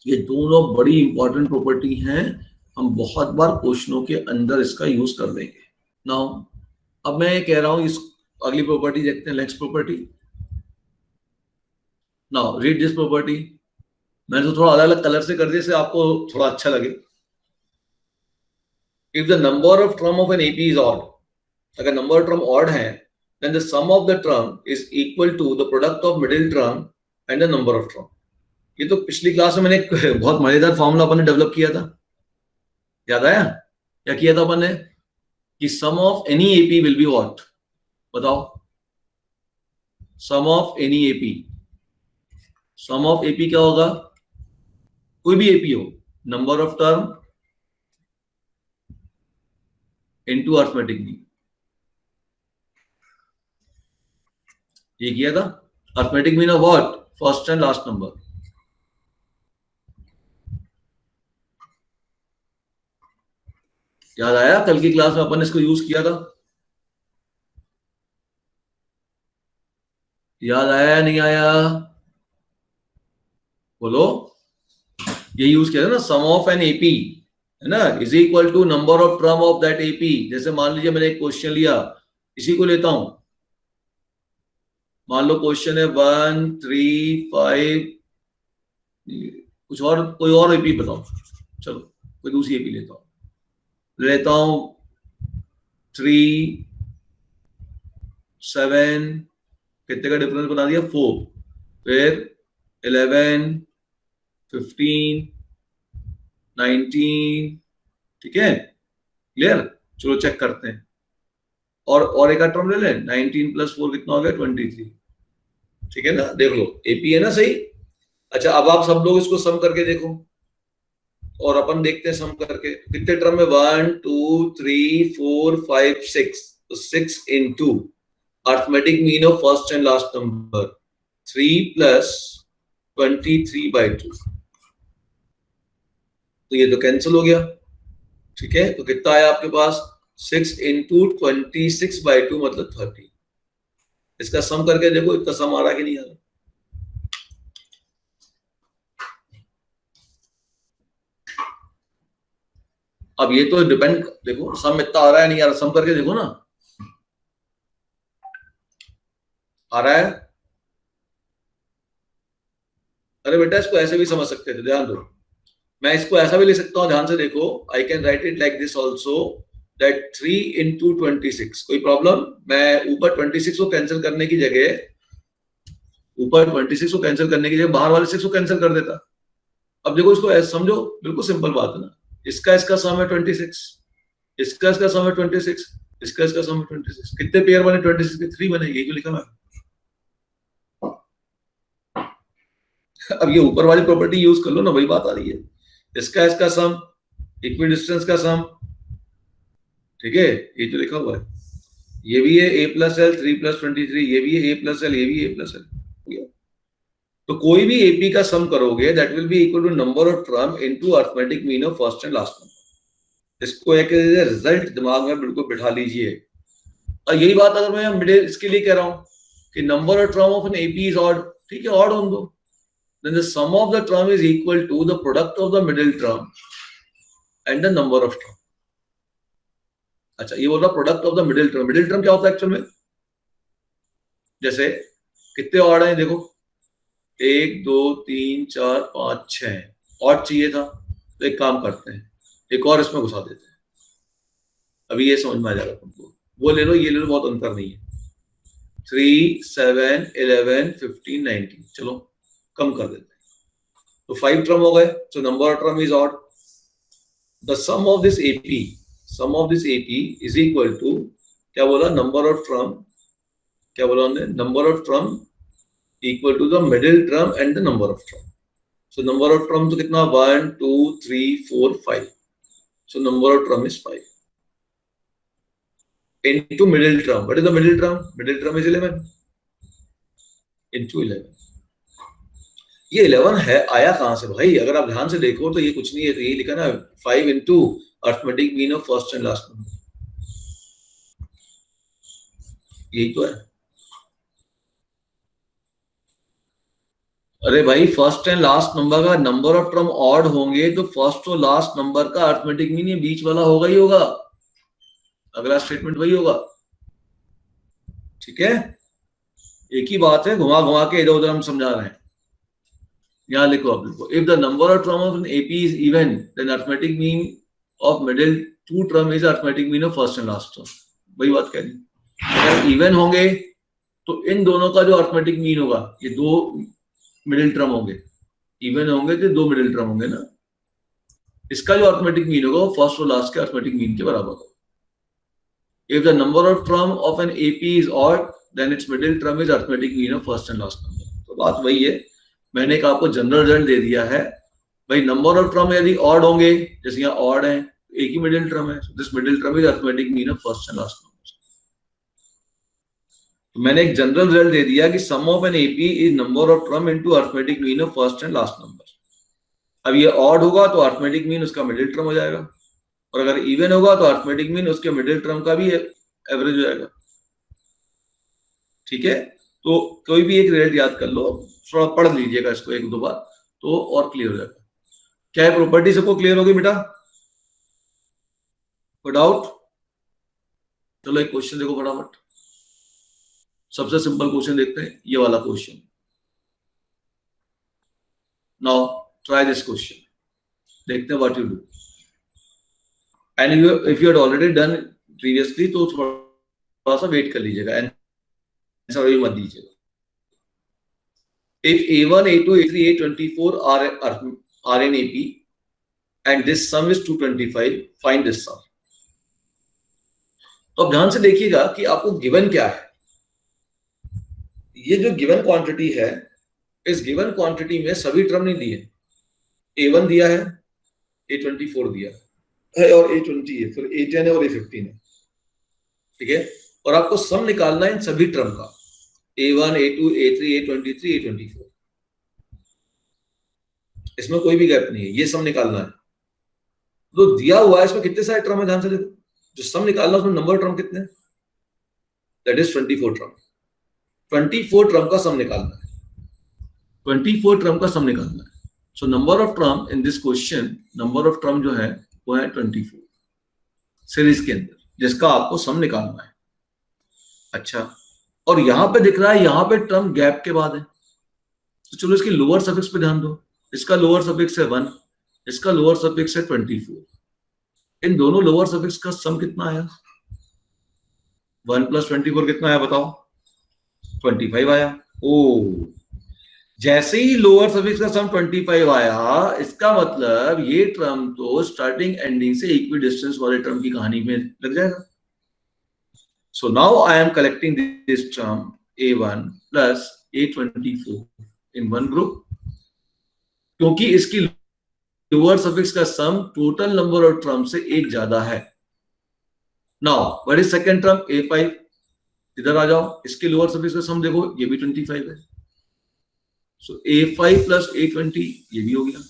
ये दोनों बड़ी important property हैं, हम बहुत बार क्वेश्चनों के अंदर इसका use कर देंगे. नाउ अब मैं कह रहा हूं इस अगली प्रॉपर्टी देखते हैं, next property. Now read this property. मैंने तो थोड़ा अलग अलग कलर से कर दिया, इससे आपको थोड़ा अच्छा लगे. If the number of term of an AP is odd, अगर नंबर टर्म ऑड है, then the sum of the term is equal to the product of middle term and the number of term. ये तो पिछली class में मैंने एक बहुत मजेदार फॉर्मूला अपन ने डेवलप किया था, याद आया? क्या किया था अपन ने कि sum of any AP will be what? बताओ. Sum of any AP, sum of AP क्या होगा? कोई भी एपी हो, number of term into arithmetic mean. ये किया था. Arithmetic mean of what? First and last number. याद आया? कल की क्लास में अपन ने इसको यूज किया था. याद आया या नहीं आया? बोलो. ये यूज किया था ना, सम ऑफ एन एपी, है ना, is equal to number of term of that AP. जैसे मान लीजिए मैंने एक क्वेश्चन लिया, इसी को लेता हूं. मान लो क्वेश्चन है 1 3 5, कुछ और, कोई और एपी बताओ. चलो कोई दूसरी एपी लेता हूं 3 7, कितने का डिफरेंस बना दिया? 4. फिर 11 15 19. ठीक है, क्लियर? चलो चेक करते हैं. और एक टर्म ले लें. 19 प्लस 4 कितना हो गया? 23. ठीक है ना? देख लो, एपी है ना, सही. अच्छा, अब आप सब लोग इसको सम करके देखो और अपन देखते हैं सम करके कितने टर्म में. 1 2 3 4 5 6. तो 6 into arithmetic mean of first and last number 3 plus 23/2. तो ये तो कैंसिल हो गया. ठीक है, तो कितना आया आपके पास? 6 into 26/2 मतलब 30. इसका सम करके देखो, इतना सम आ रहा कि नहीं आ रहा? अब ये तो डिपेंड, देखो सम इतना आ रहा है नहीं आ रहा, सम करके देखो ना. आ रहा है? अरे बेटा, इसको ऐसे भी समझ सकते थे, ध्यान दो. मैं इसको ऐसा भी लिख सकता हूं, ध्यान से देखो. I can write it like this also, that 3 into 26. कोई प्रॉब्लम? मैं ऊपर 26 को कैंसिल करने की जगह, बाहर वाले 6 को कैंसिल कर देता. अब देखो इसको ऐसे समझो, बिल्कुल सिंपल बात है ना. इसका सम है 26, इसका सम है 26, इसका सम है 26. कितने पेयर बने? 26 के 3 बने. यही तो लिखा है. अब ये ऊपर वाली प्रॉपर्टी यूज कर लो ना, वही बात आ रही है. इसका सम, इक्विडिस्टेंस का सम. ठीक है, ये जो लिखा हुआ है, ये भी है a प्लस एल 3 प्लस 23, ये भी है a प्लस एल, ये भी a प्लस एल. तो कोई भी एपी का सम करोगे, that will be equal to number of term into arithmetic mean of first and last number. इसको एक रिजल्ट दिमाग में बिल्कुल बिठा लीजिए. और यही बात अगर मैं मिडिल इसके लिए कह रहा हूं कि number of term of an AP is odd. ठीक है, ऑड होने दो. then the sum of the term is equal to the product of the middle term and the number of term. अच्छा, ये बोल रहा product of the middle term. Middle term क्या होता है एक्चुअल में? जैसे कितने ऑड हैं देखो, 1 2 3 4 5 6 ऑड चाहिए था. तो एक काम करते हैं, एक और इसमें घुसा देते हैं. अभी ये समझ में आ जाएगा तुमको. वो ले लो, ये ले लो, बहुत अंतर नहीं है. 3 7 11 15 19. चलो कम कर देते हैं. तो 5 टर्म हो गए. So number of term is odd. The sum of this AP is equal to, क्या बोला? नंबर ऑफ टर्म, क्या बोला हमने? Number of term equal to the middle term and the number of term. So number of term तो कितना 1 2 3 4 5. So number of term is 5 into middle term. What is the middle term? Middle term is 11 into 11. ये 11 है आया कहां से भाई? अगर आप ध्यान से देखो तो ये कुछ नहीं है, तो ये लिखा ना 5 into arithmetic mean of first and last number, यही तो है। अरे भाई फर्स्ट एंड लास्ट नंबर का नंबर ऑफ टर्म ऑड होंगे तो फर्स्ट और लास्ट नंबर का अर्थमेटिक मीन ये बीच वाला होगा ही होगा, अगला स्टेटमेंट वही होगा, ठीक है। एक ही बात है, घुमा घुमा के इधर उधर हम समझा रहे हैं। यहां लिखो आप, लिखो if the number of term of an AP is even then arithmetic mean of middle two term is arithmetic mean of first and last term. वही बात कह रही। अगर इवन होंगे तो इन दोनों का जो अर्थमेटिक मीन होगा, ये दो मिडिल टर्म होंगे, इवन होंगे तो दो मिडिल टर्म होंगे ना, इसका जो अर्थमेटिक मीन होगा वो फर्स्ट और लास्ट के अर्थमेटिक मीन के बराबर होगा। If the number of term of an AP is odd, then its middle term is arithmetic mean of first and last number. तो बात वही है, मैंने एक आपको जनरल रिजल्ट दे दिया है भाई। नंबर ऑफ टर्म यदि ऑड होंगे, जैसे यहाँ ऑड है, एक ही मिडिल टर्म है, this middle term is arithmetic mean of first and last number. तो मैंने एक जनरल रिजल्ट दे दिया कि sum of an AP is number of term into arithmetic mean of first and last number. अब ये odd होगा तो अर्थमेटिक मीन उसका मिडिल टर्म हो जाएगा, और अगर इवन होगा तो अर्थमेटिक मीन उसके मिडिल टर्म का भी एवरेज हो जाएगा, ठीक है। तो कोई भी एक रिजल्ट याद कर लो, थोड़ा पढ़ लीजिएगा इसको एक दो बार तो और क्लियर हो जाएगा। क्या है प्रॉपर्टी, सबको क्लियर होगी बेटा? कोई डाउट? चलो एक क्वेश्चन देखो फटाफट, सबसे सिंपल क्वेश्चन देखते हैं, ये वाला question. Now try this question, देखते हैं what you do. And if you had already done previously तो थोड़ा सा वेट कर लीजिएगा, आंसर भी मत दीजिएगा। If A1, A2, A3, A24 are in AP and this sum is 225, find this sum. तो अब ध्यान से देखिएगा कि आपको गिवन क्या है। ये जो गिवन क्वांटिटी है, इस गिवन क्वांटिटी में सभी टर्म नहीं दिए। A1 दिया है, A24 दिया है और A20 है, फिर A10 है और A15 है, ठीक है। और आपको सम निकालना है इन सभी टर्म का, A1, A2, A3, A23, A24, इसमें कोई भी गैप नहीं है, ये सम निकालना है। तो दिया हुआ है इसमें कितने सारे टर्म है, ध्यान से देखो, जो सम निकालना है उसमें नंबर टर्म कितने, दैट इज 24 टर्म। 24 टर्म का सम निकालना है, 24 टर्म का सम निकालना है। सो number of term in this question, number of term जो है वो है 24 सीरीज के अंदर, जिसका आपको सम निकालना है। अच्छा, और यहां पे दिख रहा है, यहां पे टर्म गैप के बाद है, तो चलो इसकी लोअर सफिक्स पे ध्यान दो। इसका लोअर सफिक्स है 1, इसका लोअर सफिक्स है 24। इन दोनों लोअर सफिक्स का सम कितना आया? 1 + 24 कितना आया बताओ? 25 आया। ओ, जैसे ही लोअर सफिक्स का सम 25 आया, इसका मतलब ये टर्म तो स्टार्टिंग एंडिंग से इक्वी डिस्टेंस वाले टर्म की कहानी में लग जाएगा। So now I am collecting this term A1 plus A24 in one group, क्योंकि इसकी लोअर सफिक्स का sum total number of term से एक ज्यादा है। Now what is second term A5? इधर आ जाओ, इसके लोअर सफिक्स का सम देखो, ये भी 25 है। So A5 plus A20 ये भी हो गया,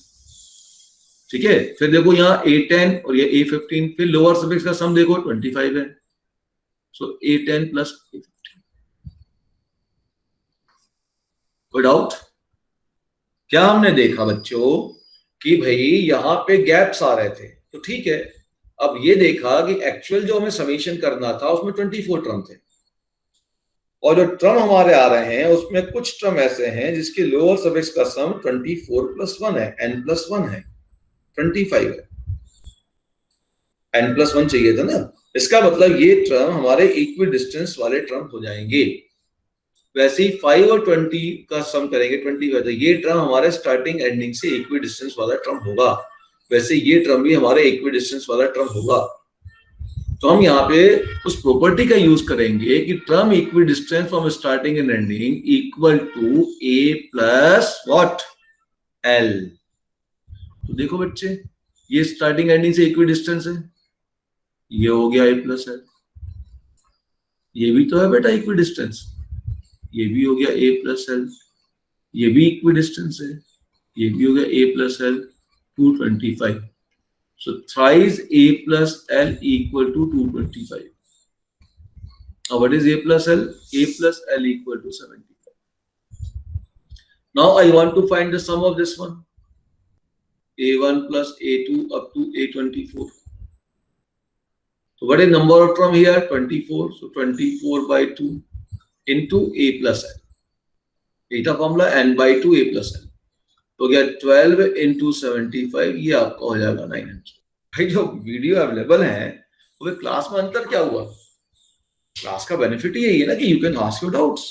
ठीक है। फिर देखो यहाँ A10 और ये A15, फिर लोअर सफिक्स का सम देखो 25 है। So A10 plus A15। कोई डाउट? क्या हमने देखा बच्चों कि भाई यहां पे गैप्स आ रहे थे, तो ठीक है। अब ये देखा कि एक्चुअल जो हमें समीशन करना था उसमें 24 टर्म थे, और जो टर्म हमारे आ रहे हैं उसमें कुछ टर्म ऐसे हैं जिसके लोअर सफिक्स का सम 24 + 1 है, n+1 है, 25 है। n+1 चाहिए था ना, इसका मतलब ये टर्म हमारे इक्वी डिस्टेंस वाले टर्म हो जाएंगे। वैसे ही 5 और 20 का सम करेंगे 25, तो ये टर्म हमारे स्टार्टिंग एंडिंग से इक्वी डिस्टेंस वाला टर्म होगा। वैसे ये टर्म भी हमारे इक्वी डिस्टेंस वाला टर्म होगा। तो हम यहाँ पे उस प्रॉपर्टी का यूज करेंगे कि term equidistance from starting and ending equal to A plus what, L. तो देखो बच्चे, ये स्टार्टिंग एंडिंग से इक्वी डिस्टेंस है, ये हो गया ए प्लस एल। ये भी तो है बेटा इक्वी डिस्टेंस, ये भी हो गया ए प्लस एल, ये भी इक्वी डिस्टेंस है, ये भी हो गया a plus l 225। So thrice a plus l equal to 225। Now what is a plus L? A plus L equal to 75. Now I want to find the sum of this one. A1 plus A2 up to A24. So what is number of term here? 24. So 24 by 2 into A plus L. Eta formula n by 2 A plus L. तो गया 12 into 75, ये आपका हो जाएगा 900। भाई जो video available है वो क्लास में अंतर क्या हुआ? क्लास का बेनिफिट यही है ना कि you can ask your doubts.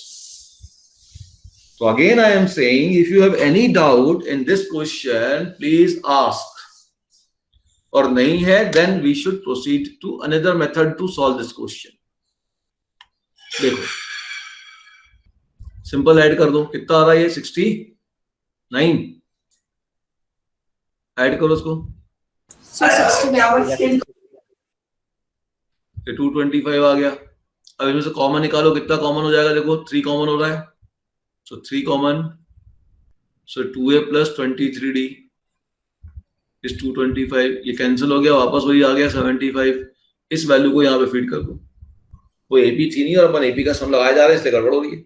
So again I am saying, if you have any doubt in this question, please ask. और नहीं है, then we should proceed to another method to solve this question. देखो, simple add कर दो, कितना आ रहा है ये 69, ऐड करो उसको। 225 आ गया। अब इसमें से कॉमन निकालो, कितना कॉमन हो जाएगा? देखो 3 कॉमन हो रहा है, so 3 common, so 2a plus 23d is 225। ये कैंसिल हो गया, वापस वही आ गया 75। इस वैल्यू को यहाँ पे फीड कर दो। वो एपी थी नहीं और अपन एपी का सम लगाया जा रहा है, इसलिए गड़बड़ हो रही है।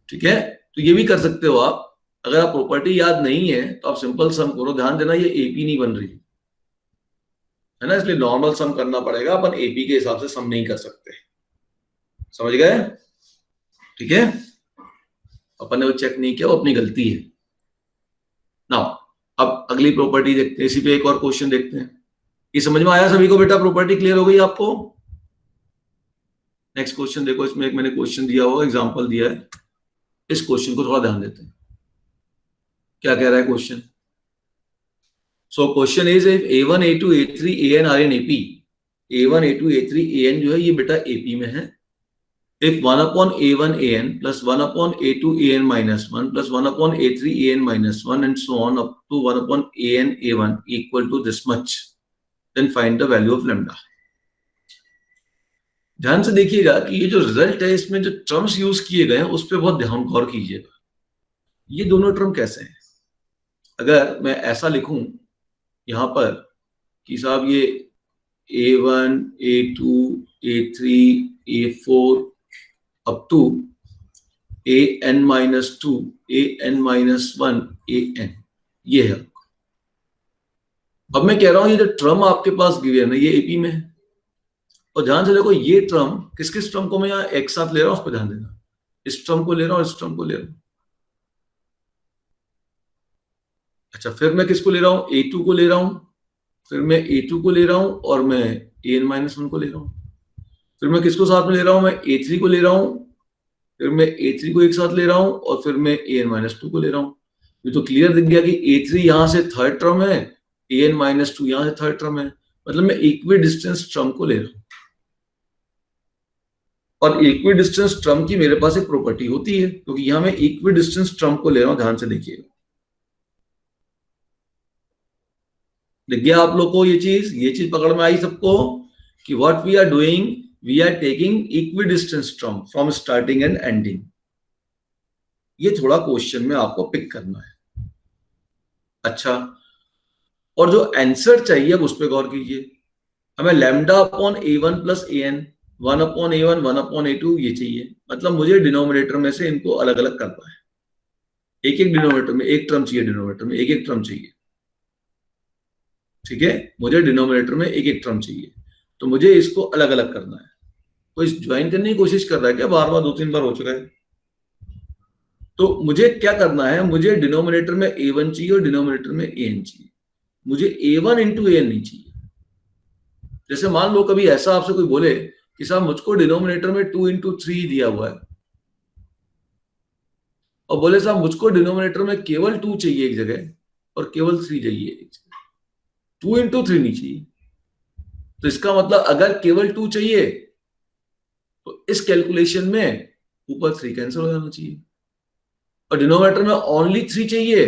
ठीक है, तो ये भी कर सकते हो आप। अगर आप प्रॉपर्टी याद नहीं है तो आप सिंपल सम करो। ध्यान देना ये एपी नहीं बन रही है ना, इसलिए नॉर्मल सम करना पड़ेगा। अपन एपी के हिसाब से सम नहीं कर सकते, समझ गए? ठीक है, अपन ने वो चेक नहीं किया, वो अपनी गलती है। नाउ अब अगली प्रॉपर्टी देखते हैं, इसी पे एक और क्वेश्चन देखते हैं। ये समझ में आया सभी को बेटा? प्रॉपर्टी क्लियर हो गई आपको? नेक्स्ट क्वेश्चन देखो, इसमें एक मैंने क्वेश्चन दिया हुआ, एग्जांपल दिया है। इस क्वेश्चन को थोड़ा ध्यान देते हैं, क्या कह रहा है question. So question is if A1 A2 A3 AN are in AP. A1 A2 A3 AN जो है ये बेटा एपी में है। If 1 upon A1 AN plus 1 upon A2 AN minus 1 plus 1 upon A3 AN minus 1 and so on up to 1 upon AN A1 equal to this much, then find the value of lambda. ध्यान से देखिएगा कि ये जो result है इसमें जो terms use किए गए हैं उस पर बहुत ध्यान गौर कीजिएगा। ये दोनों टर्म कैसे हैं? अगर मैं ऐसा लिखूं यहां पर कि साहब ये A1 A2 A3 A4 up to AN minus 2 AN minus 1 AN, ये है। अब मैं कह रहा हूं ये जो टर्म आपके पास गिवन है ये एपी में है। और ध्यान से देखो ये टर्म किस किस टर्म को मैं यहाँ एक साथ ले रहा हूं उस पर ध्यान देना। इस टर्म को ले रहा हूं, इस टर्म को ले रहा हूं। अच्छा, फिर मैं किसको ले रहा हूं? A2 को ले रहा हूं, फिर मैं A2 को ले रहा हूं और मैं AN minus 1 को ले रहा हूं। फिर मैं किसको साथ में ले रहा हूं? मैं A3 को ले रहा हूं, फिर मैं A3 को एक साथ ले रहा हूं और फिर मैं AN minus 2 को ले रहा हूं। ये तो क्लियर दिख गया कि A3 यहां से थर्ड टर्म है, AN minus 2 यहां से थर्ड टर्म है, मतलब मैं इक्वी डिस्टेंस टर्म को ले रहा हूं। और इक्वी डिस्टेंस टर्म की मेरे पास एक प्रॉपर्टी होती है, क्योंकि यहां मैं इक्वी डिस्टेंस टर्म को ले रहा हूं। ध्यान से देखिएगा, दिख गया आप लोग को ये चीज पकड़ में आई सबको कि what we are doing, we are taking equidistance term from starting and ending. ये थोड़ा क्वेश्चन में आपको पिक करना है। अच्छा, और जो आंसर चाहिए उस पर गौर कीजिए। हमें lambda upon A1 plus AN, 1 upon A1 1 upon A2 ये चाहिए। मतलब मुझे डिनोमिनेटर में से इनको अलग अलग करना है। एक एक डिनोमिनेटर में एक टर्म चाहिए, डिनोमिनेटर में एक एक टर्म चाहिए। ठीक है, मुझे डिनोमिनेटर में एक एक टर्म चाहिए, तो मुझे इसको अलग अलग करना है। तो इस ज्वाइन करने की कोशिश कर रहा है क्या? बार बार 2-3 बार हो चुका है। तो मुझे क्या करना है? मुझे डिनोमिनेटर में A1 चाहिए और डिनोमिनेटर में AN चाहिए। मुझे A1 इंटू AN नहीं चाहिए। जैसे मान लो कभी ऐसा आपसे कोई बोले कि साहब मुझको डिनोमिनेटर में 2 इंटू 3 दिया हुआ है, और बोले साहब मुझको डिनोमिनेटर में केवल 2 चाहिए एक जगह और केवल 3 चाहिए एक जगह, 2 इंटू 3 नहीं चाहिए। तो इसका मतलब अगर केवल 2 चाहिए तो इस कैलकुलेशन में ऊपर 3 कैंसिल हो जाना चाहिए, और डिनोमिनेटर में ओनली 3 चाहिए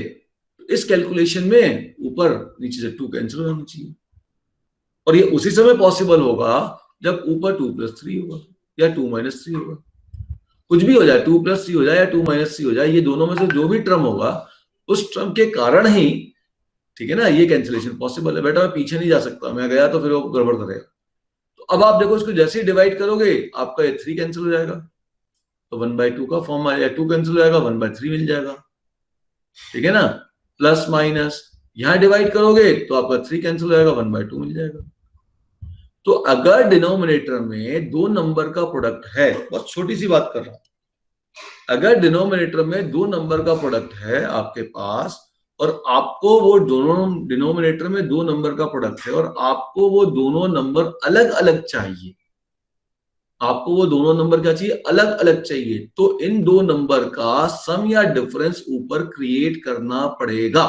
तो इस कैलकुलेशन में ऊपर नीचे से 2 कैंसिल हो जाना चाहिए, और ये उसी समय पॉसिबल होगा जब ऊपर 2+3 होगा या 2-3 होगा, कुछ भी हो जाए, 2+3 हो जाए या 2-3 हो जाए, ये दोनों में से जो भी टर्म होगा उस टर्म के कारण ही, ठीक है ना, ये कैंसिलेशन पॉसिबल है। बेटा मैं पीछे नहीं जा सकता, मैं गया तो फिर वो गड़बड़ करेगा। तो अब आप देखो, इसको जैसे ही डिवाइड करोगे आपका ये 3 कैंसिल हो जाएगा, तो 1/2 का फॉर्म आएगा, 2 कैंसिल हो जाएगा, 1/3 मिल जाएगा, ठीक है ना, प्लस माइनस यहां डिवाइड करोगे तो आपका 3 कैंसिल हो जाएगा, 1/2 मिल जाएगा। तो अगर डिनोमिनेटर में 2 नंबर का प्रोडक्ट है, बहुत छोटी सी बात कर रहा हूं, अगर डिनोमिनेटर में 2 नंबर का प्रोडक्ट है आपके पास, और आपको वो दोनों डिनोमिनेटर में 2 नंबर का प्रोडक्ट है और आपको वो दोनों नंबर अलग अलग चाहिए, आपको वो दोनों नंबर क्या चाहिए, अलग अलग चाहिए, तो इन 2 नंबर का सम या डिफरेंस ऊपर क्रिएट करना पड़ेगा।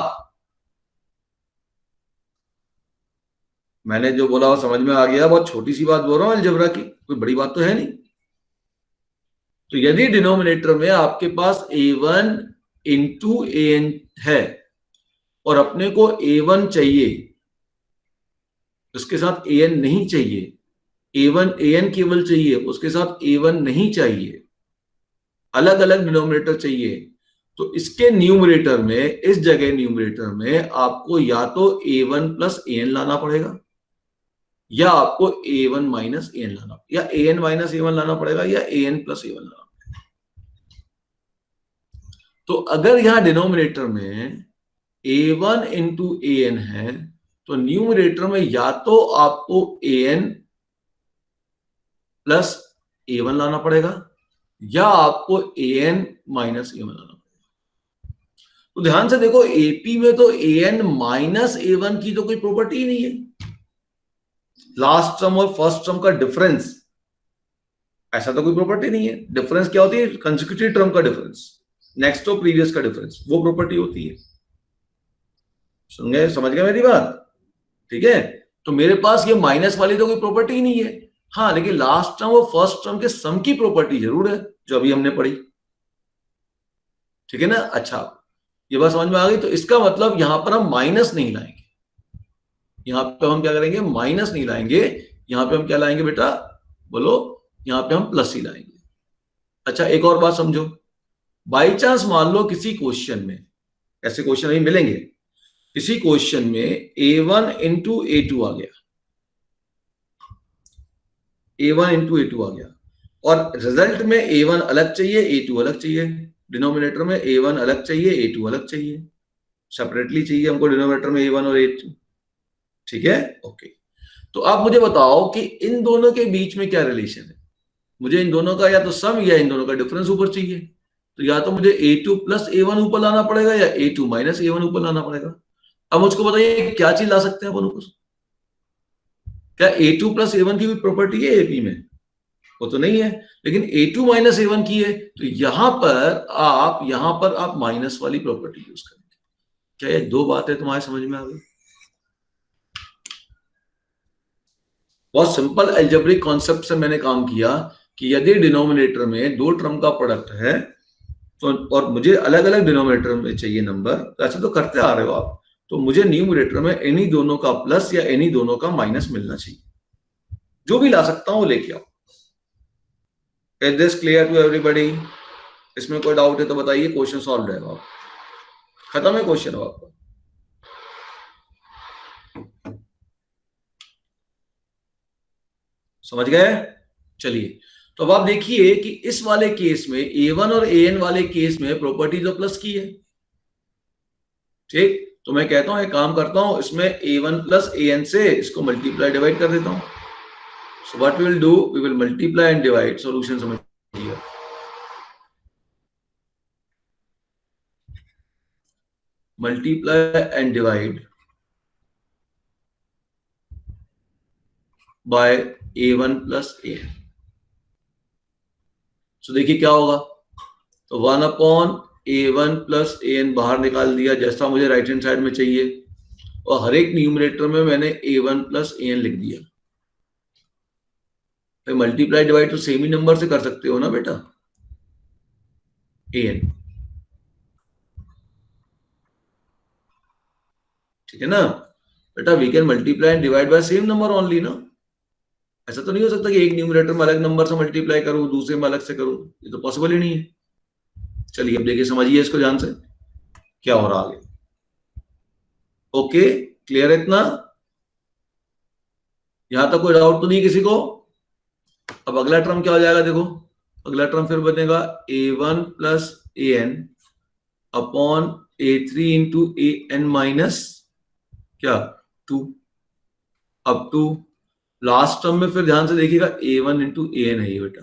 मैंने जो बोला वो समझ में आ गया? बहुत छोटी सी बात बोल रहा हूं अलजेब्रा की, कोई बड़ी बात तो है नहीं। तो यदि डिनोमिनेटर में आपके पास a1 इंटू an है और अपने को a1 चाहिए, उसके साथ an नहीं चाहिए, an केवल चाहिए, उसके साथ a1 नहीं चाहिए, अलग अलग डिनोमिनेटर चाहिए, तो इसके न्यूमरेटर में, इस जगह न्यूमरेटर में आपको या तो a1 प्लस an लाना पड़ेगा, या आपको a1 माइनस an लाना, या an माइनस a1 लाना पड़ेगा, या an प्लस a1 लाना पड़ेगा। तो अगर यहां डिनोमिनेटर में a1 इंटू an है, तो न्यूमरेटर में या तो आपको an प्लस a1 लाना पड़ेगा, या आपको an माइनस a1 लाना पड़ेगा। तो ध्यान से देखो, एपी में तो an माइनस a1 की तो कोई प्रॉपर्टी ही नहीं है। लास्ट टर्म और फर्स्ट टर्म का डिफरेंस, ऐसा तो कोई प्रॉपर्टी नहीं है। डिफरेंस क्या होती है? कंसेक्यूटिव टर्म का डिफरेंस, नेक्स्ट और प्रीवियस का डिफरेंस, वो प्रॉपर्टी होती है। सुन गए, समझ गए मेरी बात? ठीक है, तो मेरे पास ये माइनस वाली तो कोई प्रॉपर्टी ही नहीं है। हाँ, लेकिन लास्ट टर्म और फर्स्ट टर्म के सम की प्रॉपर्टी जरूर है, जो अभी हमने पढ़ी, ठीक है ना। अच्छा, ये बात समझ में आ गई? तो इसका मतलब यहां पर हम माइनस नहीं लाएंगे, यहां पे हम क्या करेंगे, माइनस नहीं लाएंगे, यहां पे हम क्या लाएंगे बेटा, बोलो? यहां पे हम प्लस ही लाएंगे। अच्छा, एक और बात समझो, बाई चांस मान लो किसी क्वेश्चन में, ऐसे क्वेश्चन अभी मिलेंगे, किसी क्वेश्चन में a1 इंटू a2 आ गया, a1 इंटू a2 आ गया, और रिजल्ट में a1 अलग चाहिए, a2 अलग चाहिए, डिनोमिनेटर में a1 अलग चाहिए, a2 अलग चाहिए, सेपरेटली चाहिए हमको डिनोमिनेटर में a1 और a2, ठीक है, ओके। तो आप मुझे बताओ कि इन दोनों के बीच में क्या रिलेशन है। मुझे इन दोनों का या तो सम या इन दोनों का डिफरेंस ऊपर चाहिए, तो या तो मुझे a2 प्लस a1 ऊपर लाना पड़ेगा, या a2 माइनस a1 ऊपर लाना पड़ेगा। अब मुझको बताइए क्या चीज ला सकते हैं अपन ऊपर? क्या a2 प्लस a1 की भी प्रॉपर्टी है एपी में? वो तो नहीं है, लेकिन a2 माइनस a1 की है, तो यहां पर आप माइनस वाली प्रॉपर्टी यूज करेंगे। क्या ये दो बातें तुम्हारे समझ में आ गई? बहुत सिंपल अलजेब्रिक कॉन्सेप्ट से मैंने काम किया कि यदि डिनोमिनेटर में 2 टर्म का प्रोडक्ट है, तो और मुझे अलग अलग डिनोमिनेटर में चाहिए नंबर, तो ऐसे तो करते आ रहे हो आप, तो मुझे न्यूमरेटर में इन्हीं दोनों का प्लस या इन्हीं दोनों का माइनस मिलना चाहिए। जो भी ला सकता हूं वो लेके आओ। Is this clear to everybody? इसमें कोई डाउट है तो बताइए, क्वेश्चन सॉल्व रहेगा। खत्म है क्वेश्चन आपका? समझ गए? चलिए, तो अब आप देखिए कि इस वाले केस में a1 और an वाले केस में प्रॉपर्टी तो प्लस की है, ठीक। तो मैं कहता हूं एक काम करता हूं, इसमें a1 प्लस an से इसको मल्टीप्लाई डिवाइड कर देता हूं। So what we will do, we will multiply and divide. Solution समझिए, multiply and divide by a1 plus an। So देखिए क्या होगा, तो 1/a1 प्लस an बाहर निकाल दिया, जैसा मुझे राइट हैंड साइड में चाहिए, और हर एक न्यूमरेटर में मैंने a1 प्लस an लिख दिया। मल्टीप्लाई डिवाइड तो सेम ही नंबर से कर सकते हो ना बेटा, an। ठीक है ना बेटा, we can multiply and divide by same number only ना। ऐसा तो नहीं हो सकता कि एक न्यूमरेटर में अलग नंबर से मल्टीप्लाई करूं, दूसरे में अलग से करूं, ये तो पॉसिबल ही नहीं है। चलिए अब देखिए, समझिए इसको ध्यान से क्या हो रहा आगे। ओके, क्लियर है इतना? यहां तक कोई डाउट तो नहीं किसी को? अब अगला टर्म क्या हो जाएगा, देखो अगला टर्म फिर बनेगा a1 plus A N upon a3 into A N minus क्या 2 अप टू लास्ट टर्म में। फिर ध्यान से देखिएगा a1 इंटू ए एन है ये बेटा,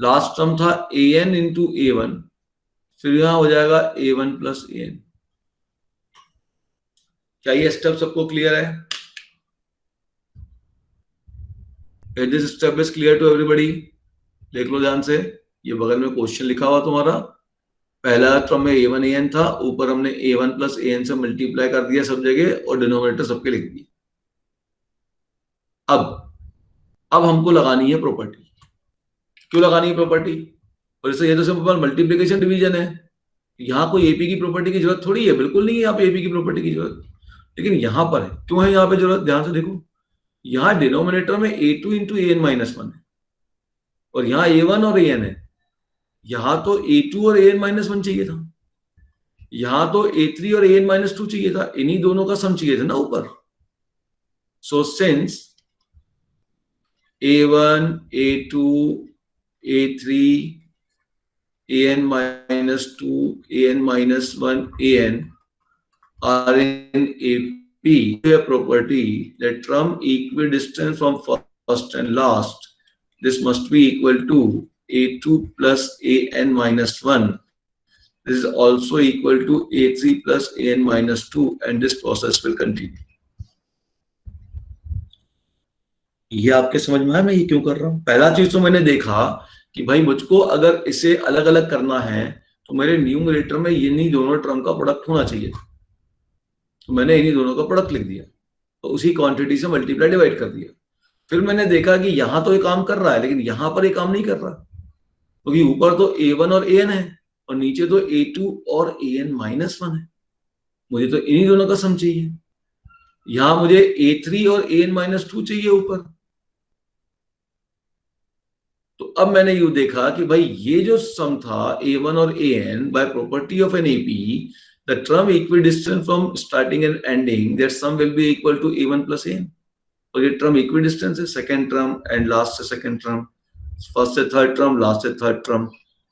लास्ट टर्म था an इंटू ए1, फिर यहां हो जाएगा a1 प्लस ए एन। क्या ये स्टेप सबको क्लियर है? Is this step is clear to everybody? देख लो ध्यान से, ये बगल में क्वेश्चन लिखा हुआ तुम्हारा, पहला टर्म में a1 an था, ऊपर हमने a1 प्लस an से मल्टीप्लाई कर दिया सब जगह और डिनोमिनेटर सबके लिख दिए। अब हमको लगानी है प्रॉपर्टी। क्यों लगानी है प्रॉपर्टी? और इससे ये तो सिंपल मल्टीप्लिकेशन डिवीजन है, यहाँ कोई एपी की प्रॉपर्टी की जरूरत थोड़ी है, बिल्कुल नहीं है यहाँ पे एपी की प्रॉपर्टी की जरूरत, लेकिन यहाँ पर है। क्यों है यहाँ पे जरूरत? ध्यान से देखो, यहाँ डिनोमिनेटर में a2 into A N minus one है और यहाँ a1 और an है। यहाँ तो a2 और an माइनस वन चाहिए था, यहाँ तो a3 और an माइनस टू चाहिए था, इन्हीं दोनों का सम चाहिए था ना ऊपर। So since a1 a2 a3 an minus 2 an minus 1 an are in AP, a property that term equidistant from first and last, this must be equal to a2 plus an minus 1. This is also equal to a3 plus an minus 2 and this process will continue. ये आपके समझ में आया मैं ये क्यों कर रहा हूं? पहला चीज तो मैंने देखा कि भाई मुझको अगर इसे अलग अलग करना है तो मेरे न्यूमरेटर में इन्हीं दोनों टर्म का प्रोडक्ट होना चाहिए था, तो मैंने इन्हीं दोनों का प्रोडक्ट लिख दिया तो उसी क्वांटिटी से मल्टीप्लाई डिवाइड कर दिया। फिर मैंने देखा कि यहां तो ये काम कर रहा है लेकिन यहां पर ये काम नहीं कर रहा, क्योंकि तो ऊपर तो a1 और an है और नीचे तो a2 और an माइनस वन है, मुझे तो इन्हीं दोनों का सम चाहिए। यहां मुझे a3 और an माइनस टू चाहिए ऊपर। तो अब मैंने यूं देखा कि भाई ये जो सम था a1 और an by property of an AP, the term equidistant from starting and ending, that sum will be equal to a1 plus an। और ये टर्म इक्विडिस्टेंस है, सेकंड टर्म एंड लास्ट से सेकंड टर्म, फर्स्ट से third term, last से third term,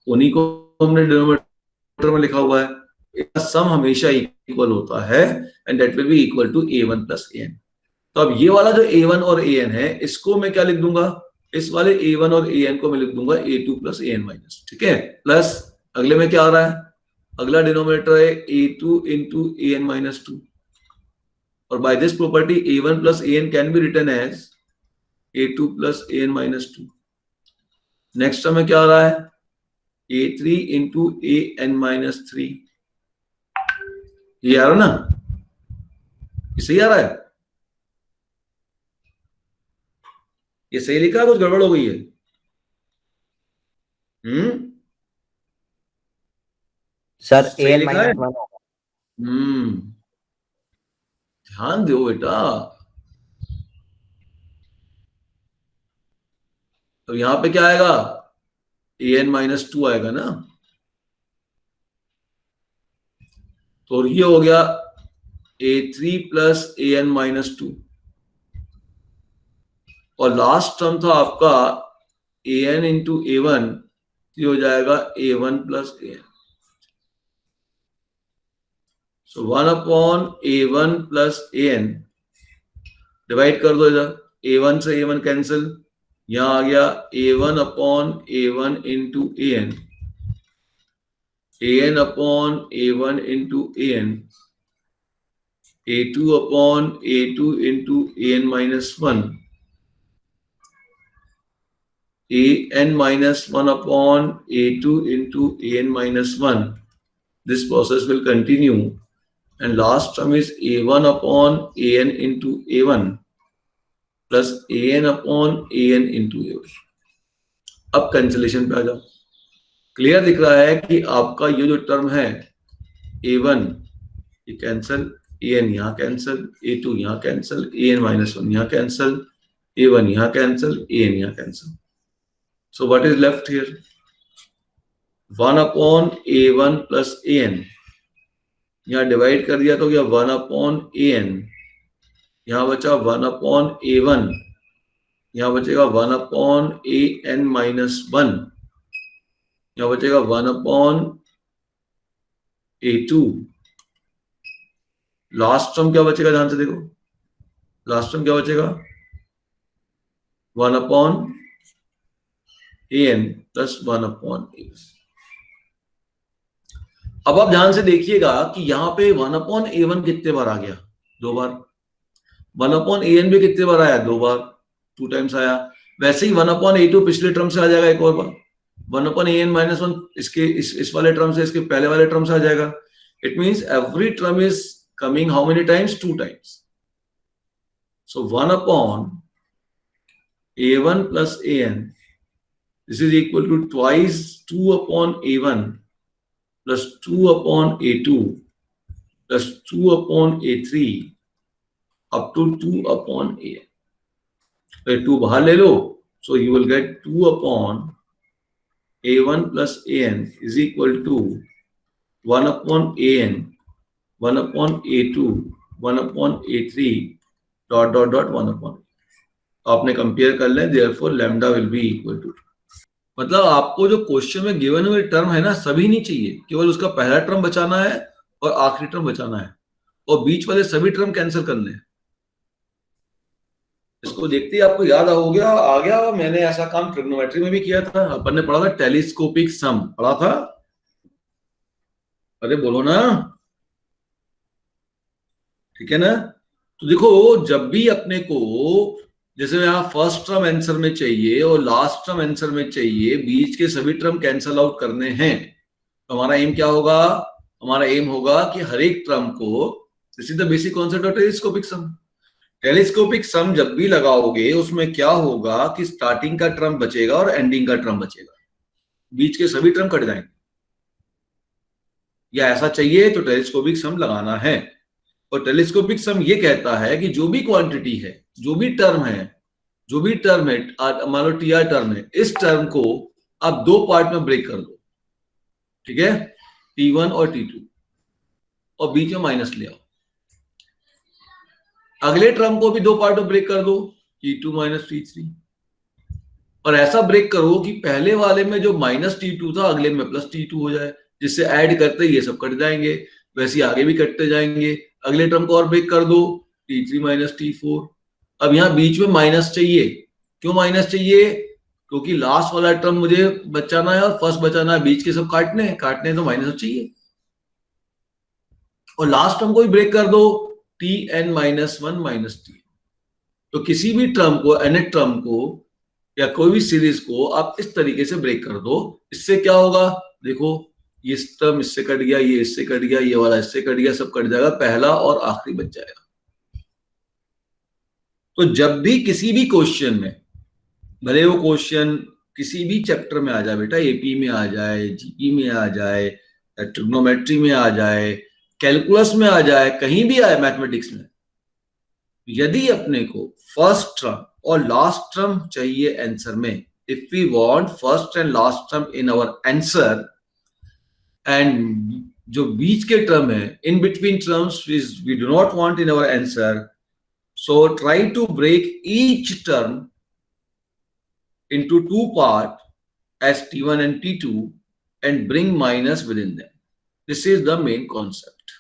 उन्हीं को हमने denominator में लिखा हुआ है। इसका सम हमेशा इक्वल होता है and that will be equal to a1 plus an। तो अब ये वाला जो a1 और an है इसको मैं क्या लिख दूंगा, इस वाले a1 और an को मैं लिख दूंगा a2 प्लस an माइनस, ठीक है। प्लस अगले में क्या आ रहा है, अगला डिनोमिनेटर है a2 into an minus two, और by this property a1 plus an can be written as a2 plus an minus two. Next term में क्या आ रहा है, a3 into an minus three. ये आ रहा ना, ये सही आ रहा है, ये सही लिखा है, कुछ गड़बड़ हो गई है? सर सही an लिखा है? Minus one. ध्यान दो बेटा। तो यहां पे क्या आएगा, an माइनस टू आएगा ना, तो ये हो गया a3 plus an minus two, और लास्ट टर्म था आपका an इंटू a1, ये हो जाएगा a1 plus an। So 1 upon a1 plus an, divide कर दो इधर, a1 से a1 कैंसिल, यहां आ गया a1 upon a1 into an, an upon a1 into an, a2 upon a2 into an minus one, an minus 1 upon a2 into an minus 1. This process will continue and last term is a1 upon an into a1 plus an upon an into a1. अब cancellation पे आ जाओ, clear दिख रहा है कि आपका ये जो टर्म है a1 ये कैंसिल an यहाँ कैंसिल, a2 यहाँ कैंसिल, an -1 यहाँ कैंसिल, a1 यहाँ कैंसिल, an यहाँ cancel. So what is left here? 1 upon a1 plus an. यहाँ डिवाइड कर दिया तो क्या 1 upon an. यहाँ बचा 1 upon a1. यहाँ बचेगा 1 upon an minus 1. यहाँ बचेगा 1 upon a2. लास्ट टर्म क्या बचेगा, ध्यान से देखो. लास्ट टर्म क्या बचेगा? 1 upon an plus 1 upon a1. अब आप ध्यान से देखिएगा कि यहाँ पे 1 upon a1 कितने बार आ गया? 2 बार. 1 upon an भी कितने बार आया? 2 बार, 2 टाइम्स आया. वैसे ही 1 upon a2 पिछले टर्म से आ जाएगा एक और बार. 1 upon an minus 1 इसके इस वाले टर्म से इसके पहले वाले टर्म से आ जाएगा. It means every term is coming how many times? 2 times. So 1 upon a1 plus an, this is equal to twice 2 upon a1 plus 2 upon a2 plus 2 upon a3 up to 2 upon an. तो 2 बाहर ले लो, so you will get 2 upon a1 plus an is equal to 1 upon an, 1 upon a2, 1 upon a3 dot dot dot 1 upon. आपने compare कर लें, therefore lambda will be equal to 2. मतलब आपको जो question में गिवन हुए टर्म है ना, सभी नहीं चाहिए, केवल उसका पहला टर्म बचाना है और आखिरी टर्म बचाना है, और बीच वाले सभी टर्म कैंसिल करने हैं. इसको देखते ही आपको याद हो गया, आ गया. मैंने ऐसा काम ट्रिग्नोमेट्री में भी किया था. अपन ने पढ़ा था टेलीस्कोपिक सम, पढ़ा था. अरे बोलो ना, ठीक है ना. तो देखो, जब भी अपने को जैसे यहाँ फर्स्ट टर्म आंसर में चाहिए और लास्ट टर्म आंसर में चाहिए, बीच के सभी टर्म कैंसल आउट करने हैं, तो हमारा एम क्या होगा? हमारा एम होगा कि हर एक टर्म को, this is the basic concept of telescopic sum. Telescopic sum जब भी लगाओगे उसमें क्या होगा कि स्टार्टिंग का टर्म बचेगा और एंडिंग का टर्म बचेगा, बीच के सभी टर्म कट जाएंगे. या ऐसा चाहिए तो टेलीस्कोपिक सम लगाना है. और टेलीस्कोपिक सम ये कहता है कि जो भी क्वांटिटी है, जो भी टर्म है, मान लो टी आर टर्म है, इस टर्म को आप 2 पार्ट में ब्रेक कर दो, ठीक है, T1 और T2, और बीच में माइनस ले आओ. अगले टर्म को भी 2 पार्ट में ब्रेक कर दो, T2 माइनस T3, और ऐसा ब्रेक करो कि पहले वाले में जो माइनस T2 था अगले में प्लस T2 हो जाए, जिससे ऐड करते ये सब कट जाएंगे. वैसे आगे भी कटते जाएंगे. अगले टर्म को और ब्रेक कर दो, T3 माइनस T4. अब यहाँ बीच में माइनस चाहिए. क्यों माइनस चाहिए? क्योंकि लास्ट वाला टर्म मुझे बचाना है और फर्स्ट बचाना है, बीच के सब काटने हैं तो माइनस चाहिए. और लास्ट टर्म को भी ब्रेक कर दो, Tn माइनस 1 माइनस T. तो किसी भी टर्म को, nth टर्म को या कोई भी सीरीज को आप इस तरीके से ब्रेक कर दो. इससे क्या होगा? देखो, ये टर्म इससे कट गया, ये इससे कट गया, ये वाला इससे कट गया, सब कट जाएगा, पहला और आखिरी बच जाएगा. तो जब भी किसी भी क्वेश्चन में, भले वो क्वेश्चन किसी भी चैप्टर में आ जाए बेटा, एपी में आ जाए, जीपी में आ जाए, ट्रिग्नोमेट्री में आ जाए, कैलकुलस में आ जाए, कहीं भी आए मैथमेटिक्स में, यदि अपने को फर्स्ट टर्म और लास्ट टर्म चाहिए आंसर में, if we want first and last term in our answer, and जो बीच के टर्म है, in between terms we do not want in our answer, so try to break each term into 2 parts as T1 and T2 and bring minus within them. This is the main concept.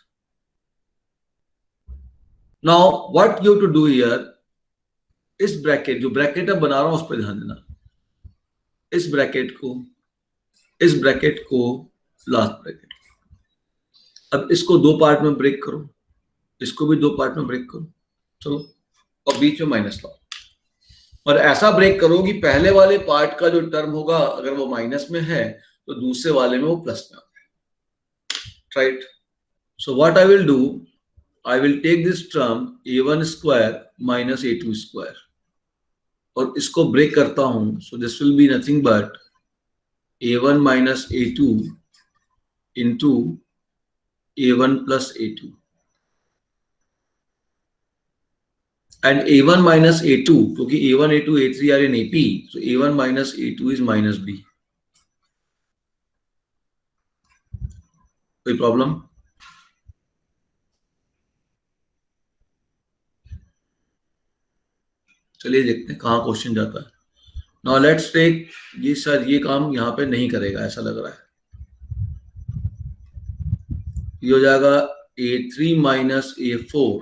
Now what you have to do here, इस bracket, जो bracket अब बना रहा हूं उस पर ध्यान देना. इस ब्रैकेट को लास्ट ब्रैकेट, अब इसको 2 पार्ट में ब्रेक करो, इसको भी 2 पार्ट में ब्रेक करो, चलो, और बीच में माइनस लाओ. और ऐसा ब्रेक करो कि पहले वाले पार्ट का जो टर्म होगा, अगर वो माइनस में है तो दूसरे वाले में वो प्लस में होगा, right. So what I will do, I will take this term a1 square minus a2 square, और इसको ब्रेक करता हूं. So this will be nothing but a1 minus a2 into a1 plus a2. and a1 minus a2, क्योंकि a1 a2 a3 are in AP, so a1 minus a2 is minus b. कोई problem? चलिए देखते हैं कहाँ question जाता है. Now let's take ये. Sir ये काम यहाँ पे नहीं करेगा ऐसा लग रहा है. ये हो जाएगा a3 माइनस a4.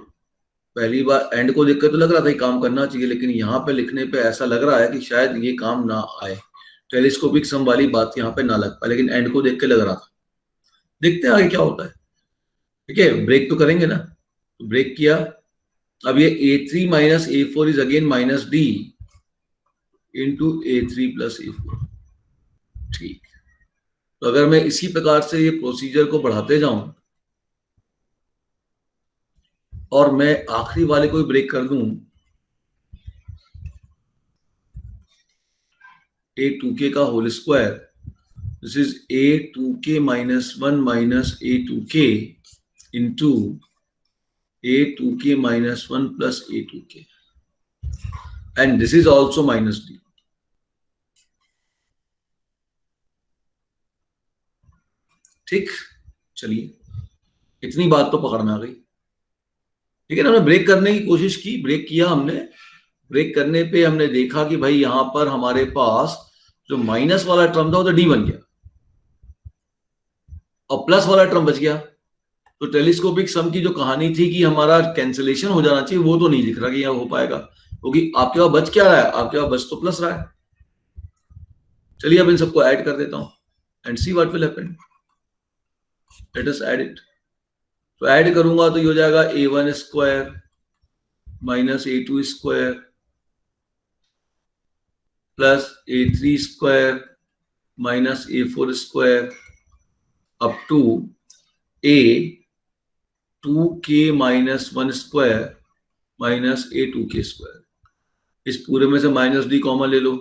पहली बार एंड को देखकर तो लग रहा था ये काम करना चाहिए, लेकिन यहाँ पे लिखने पे ऐसा लग रहा है कि शायद ये काम ना आए. टेलीस्कोपिक सम वाली बात यहाँ पे ना लग पाए, लेकिन एंड को देख के लग रहा था. देखते हैं आगे क्या होता है. ठीक है, ब्रेक तो करेंगे ना. तो ब्रेक किया. अब ये a3 minus a4 is again minus d into a3 plus a4. ठीक. तो अगर मैं इसी प्रकार से ये प्रोसीजर को बढ़ाते जाऊं और मैं आखिरी वाले को ब्रेक कर दूं, a2k का whole square, this is a2k minus 1 minus a2k into a2k minus 1 plus a2k, and this is also minus d. ठीक, चलिए इतनी बात तो पकड़ में आ गई. ठीक है ना. हमने ब्रेक करने की कोशिश की, ब्रेक किया हमने. ब्रेक करने पे हमने देखा कि भाई यहां पर हमारे पास जो माइनस वाला टर्म था वो तो डी बन गया और प्लस वाला टर्म बच गया. तो टेलीस्कोपिक सम की जो कहानी थी कि हमारा कैंसिलेशन हो जाना चाहिए, वो तो नहीं दिख रहा कि यहां हो पाएगा, क्योंकि आपके पास बच क्या रहा है, आपके पास बच तो प्लस रहा है. चलिए अब इन सबको ऐड कर देता हूं and see what will happen. Let us add it. तो ऐड करूंगा तो ये हो जाएगा a1 square minus a2 square plus a3 square minus a4 square up to a2k minus 1 square minus a2k square. इस पूरे में से माइनस d कॉमन ले लो.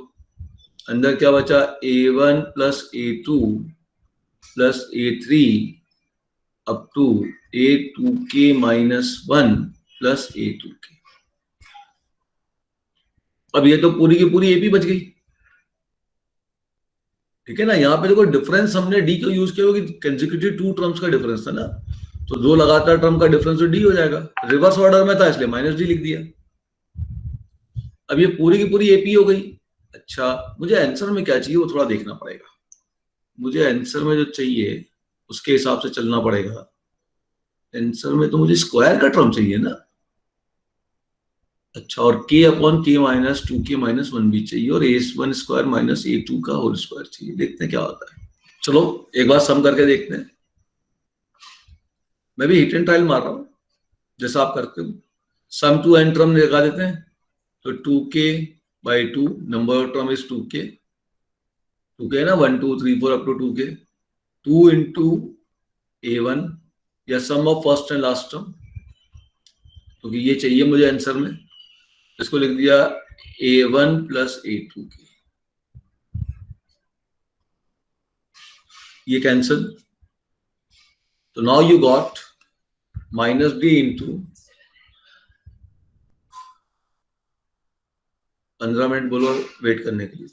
अंदर क्या बचा, a1 plus a2 plus a3 up to a2k minus 1 plus a2k. अब ये तो पूरी की पूरी AP बच गई. ठीक है ना. यहाँ पे देखो डिफरेंस हमने d को यूज किया, क्योंकि कंसेक्यूटिव 2 टर्म्स का डिफरेंस था ना, तो दो लगातार टर्म का डिफरेंस तो d हो जाएगा. रिवर्स ऑर्डर में था इसलिए माइनस d लिख दिया. अब ये पूरी की पूरी AP हो गई. अच्छा, मुझे आंसर में क्या चाहिए वो थोड़ा देखना पड़ेगा. मुझे आंसर में जो चाहिए उसके हिसाब से चलना पड़ेगा. आंसर में तो मुझे स्क्वायर का टर्म चाहिए ना. अच्छा, और k upon k minus 2k minus 1 भी चाहिए, और a1 स्क्वायर माइनस a2 का होल स्क्वायर चाहिए. देखते हैं क्या होता है. चलो एक बार सम करके देखते हैं. मैं भी हिट एंड ट्रायल मार रहा हूं जैसा आप करते हो. सम टू एन टर्म लगा देते हैं. तो 2k by 2, number term is 2k ना, 1 2 3 4 up to 2k. 2 into a1 या sum of first and last term, क्योंकि ये चाहिए मुझे आंसर में. इसको लिख दिया a1 प्लस a2k. ये कैंसिल. तो now you got minus d into 15 minute बोलो वेट करने के लिए.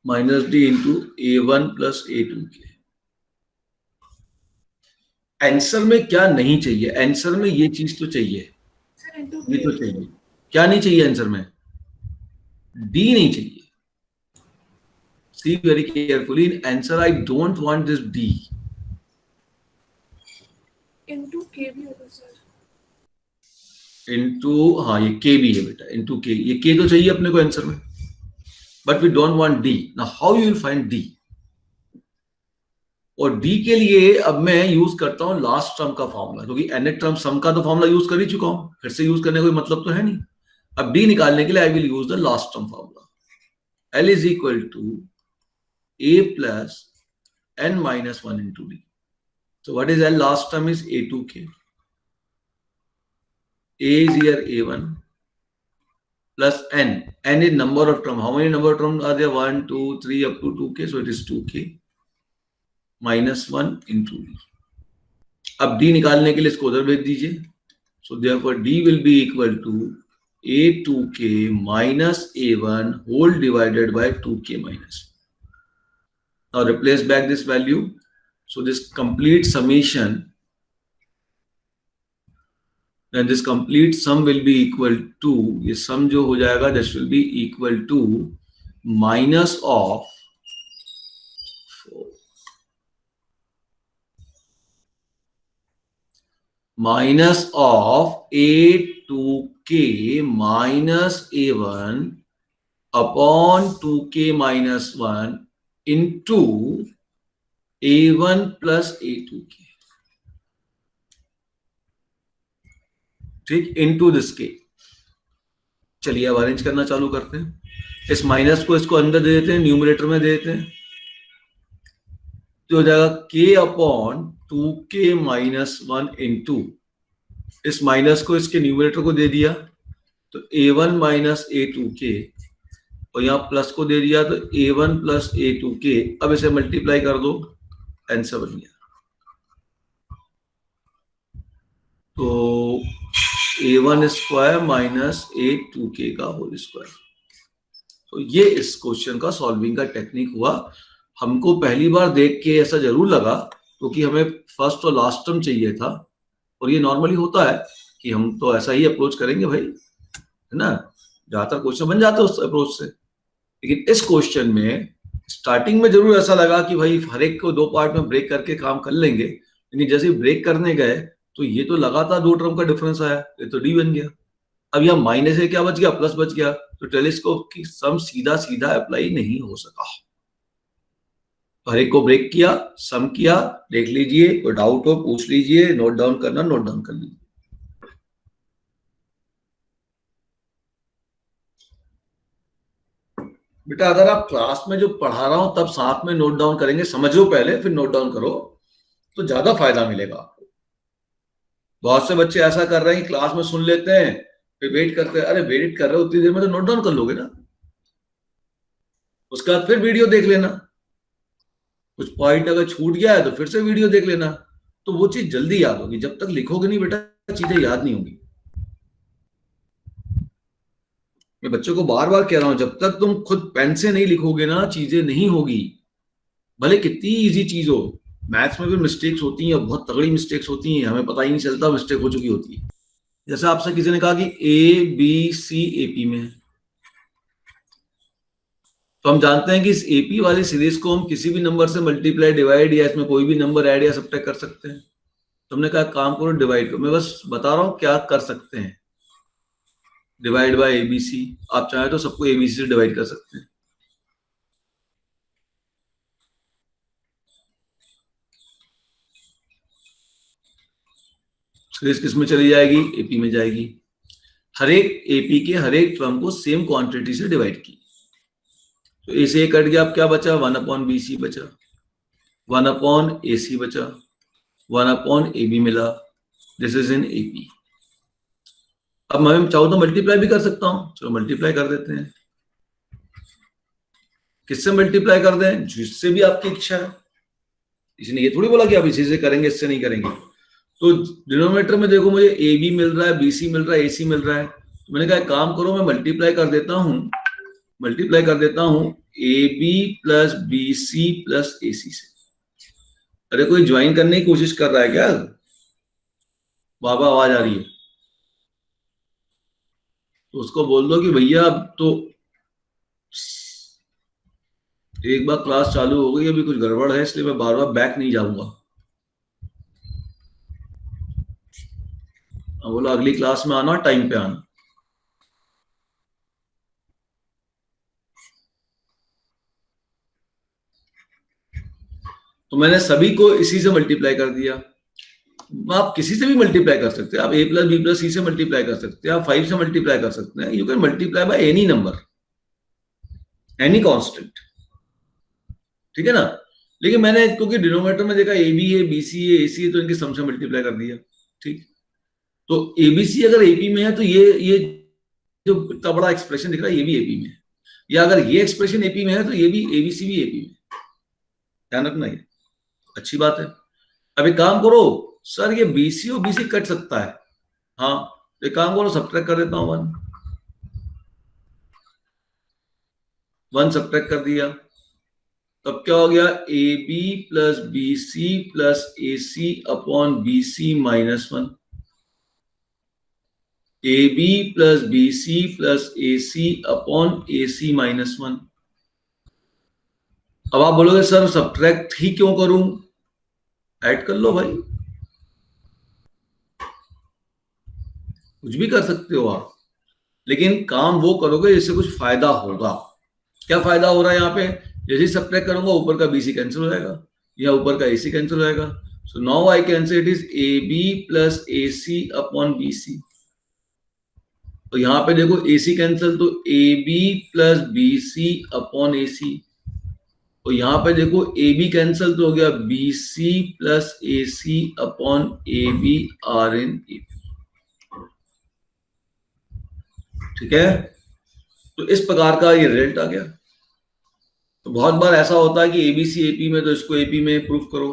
Minus d into a1 plus a2k. Answer में क्या नहीं चाहिए, आंसर में ये चीज तो चाहिए, ये तो चाहिए. क्या नहीं चाहिए आंसर में, d नहीं चाहिए. See very carefully in answer. I don't want this d. into k भी होगा सर. into हाँ ये k भी है बेटा. into k, ये k तो चाहिए अपने को आंसर में, but we don't want d. Now how you will find d? और d के लिए अब मैं यूज करता हूं लास्ट टर्म का फॉर्मूला, क्योंकि nth टर्म सम का तो फॉर्मूला यूज कर ही चुका हूं, फिर से यूज करने का कोई मतलब तो है नहीं. अब d निकालने के लिए I will use the last term formula. L is equal to a plus n minus 1 into d. So what is L? Last term is a2k. A is here a1 plus n. N is number of term. How many number of terms are there? 1, 2, 3 up to 2k. So it is 2k minus 1 into d. अब D निकालने के लिए इसको उधर भेज दीजिए. So therefore D will be equal to a2k minus a1 whole divided by 2k minus. Now replace back this value. So this complete summation, then this complete sum will be equal to, ये sum जो हो जाएगा this will be equal to minus of a2k minus a1 upon 2k minus 1 into a1 plus a2k. ठीक, into this के. चलिए अब arrange करना चालू करते हैं. इस माइनस को इसको अंदर दे देते हैं, न्यूमरेटर में दे देते हैं. तो हो जाएगा k upon 2k minus 1 into, इस माइनस को इसके न्यूमरेटर को दे दिया तो a1 माइनस a2k, और यहाँ प्लस को दे दिया तो a1 प्लस a2k. अब इसे मल्टीप्लाई कर दो, आंसर बन गया. तो a1 स्क्वायर माइनस a2k का होल स्क्वायर. तो ये इस क्वेश्चन का सॉल्विंग का टेक्निक हुआ. हमको पहली बार देख के ऐसा जरूर लगा क्योंकि हमें फर्स्ट और लास्ट टर्म चाहिए था, और ये नॉर्मली होता है कि हम तो ऐसा ही अप्रोच करेंगे भाई, है ना. ज्यादातर क्वेश्चन बन जाते हैं उस अप्रोच से. लेकिन इस क्वेश्चन में स्टार्टिंग में जरूर ऐसा लगा कि भाई हर एक को दो पार्ट में ब्रेक करके काम कर लेंगे, लेकिन जैसे ही ब्रेक करने गए तो ये तो लगातार दो टर्म का डिफरेंस आया, ये तो डी बन गया. अब यहाँ माइनस है, क्या बच गया, प्लस बच गया. तो टेलीस्कोप की सम सीधा सीधा अप्लाई नहीं हो सका. हर एक को ब्रेक किया, सम किया, देख लीजिए, कोई डाउट हो पूछ लीजिए, नोट डाउन करना नोट डाउन कर लीजिए. बेटा अगर आप क्लास में जो पढ़ा रहा हूं तब साथ में नोट डाउन करेंगे, समझ लो पहले फिर नोट डाउन करो, तो ज्यादा फायदा मिलेगा आपको. बहुत से बच्चे ऐसा कर रहे हैं, क्लास में सुन लेते हैं फिर वेट करते हैं. अरे वेट कर रहे हो उतनी देर में तो नोट डाउन कर लोगे ना, उसके बाद फिर वीडियो देख लेना. कुछ पॉइंट अगर छूट गया है तो फिर से वीडियो देख लेना, तो वो चीज जल्दी याद होगी. जब तक लिखोगे नहीं बेटा चीजें याद नहीं होगी. मैं बच्चों को बार बार कह रहा हूं, जब तक तुम खुद पेन से नहीं लिखोगे ना चीजें नहीं होगी, भले कितनी इजी चीज हो. मैथ्स में भी मिस्टेक्स होती हैं, बहुत तगड़ी मिस्टेक्स होती हैं, हमें पता ही नहीं चलता मिस्टेक हो चुकी होती है. जैसे आपसे किसी ने कहा कि ए बी सी एपी में है, तो हम जानते हैं कि इस एपी वाली सीरीज को हम किसी भी नंबर से मल्टीप्लाई डिवाइड या इसमें कोई भी नंबर ऐड या सब्ट्रैक्ट कर सकते हैं. तो हमने कहा काम करो डिवाइड करो. मैं बस बता रहा हूं क्या कर सकते हैं. डिवाइड बाय एबीसी, आप चाहे तो सबको एबीसी से डिवाइड कर सकते हैं. सीरीज किस में चली जाएगी, एपी में जाएगी. हर एक एपी के हर एक टर्म को सेम क्वांटिटी से डिवाइड की, तो ए से ए कट गया. अब क्या बचा, 1 अपॉन बी सी बचा, 1 अपॉन ए सी बचा, 1 अपॉन ए बी मिला. This is in AP. अब मैं चाहूं तो मल्टीप्लाई भी कर सकता हूं. चलो मल्टीप्लाई कर देते हैं. किससे मल्टीप्लाई कर दें, जिससे भी आपकी इच्छा है. इसने ये थोड़ी बोला कि आप इसी से करेंगे इससे नहीं करेंगे. तो डिनोमिनेटर में देखो मुझे ए बी मिल रहा है, बी सी मिल रहा है, ए सी मिल रहा है. तो मैंने कहा एक काम करो, मैं मल्टीप्लाई कर देता हूं a B plus B C plus A c से. अरे कोई ज्वाइन करने की कोशिश कर रहा है क्या, बाबा आवाज आ रही है तो उसको बोल दो कि भैया अब तो एक बार क्लास चालू हो गई, अभी कुछ गड़बड़ है इसलिए मैं बार बार बैक नहीं जाऊंगा. बोलो अगली क्लास में आना, टाइम पे आना. तो मैंने सभी को इसी से मल्टीप्लाई कर दिया. आप किसी से भी मल्टीप्लाई कर सकते हैं. आप a प्लस बी प्लस सी से मल्टीप्लाई कर सकते हैं, आप 5 से मल्टीप्लाई कर सकते हैं. You can multiply by any number, any constant. ठीक है ना. लेकिन मैंने क्योंकि डिनोमिनेटर में देखा ए बी है, बी सी है, ए सी है, तो इनके सम से मल्टीप्लाई कर दिया. ठीक. तो एबीसी अगर एपी में है तो ये जो इतना बड़ा एक्सप्रेशन दिख रहा है ये भी एपी में है, या अगर ये एक्सप्रेशन एपी में है तो ये भी एबीसी भी एपी में. ध्यान रखना, ये अच्छी बात है. अब एक काम करो, सर ये बीसी और बीसी कट सकता है, हाँ एक काम करो, सब्ट्रैक्ट कर देता हूँ, वन सब्ट्रैक्ट कर दिया, तब क्या हो गया, A B plus B C plus A C upon B C minus one, A B plus B C plus A C upon A C minus one. अब आप बोलोगे सर सब्ट्रैक्ट ही क्यों करूं, ऐड कर लो भाई, कुछ भी कर सकते हो आप, लेकिन काम वो करोगे जिससे कुछ फायदा होगा। क्या फायदा हो रहा है यहाँ पे, जैसे ही सब्ट्रैक्ट करूंगा ऊपर का बीसी कैंसिल हो जाएगा या ऊपर का एसी कैंसिल हो जाएगा, so now I can say it is a B plus A C upon B c. तो यहाँ पे देखो एसी कैंसिल, तो a B plus B c upon A c, और यहाँ पे देखो ए बी कैंसिल तो हो गया b C plus A C upon a b are in A. ठीक है, तो इस प्रकार का ये रिजल्ट आ गया। तो बहुत बार ऐसा होता है कि एबीसी एपी में, तो इसको एपी में प्रूफ करो,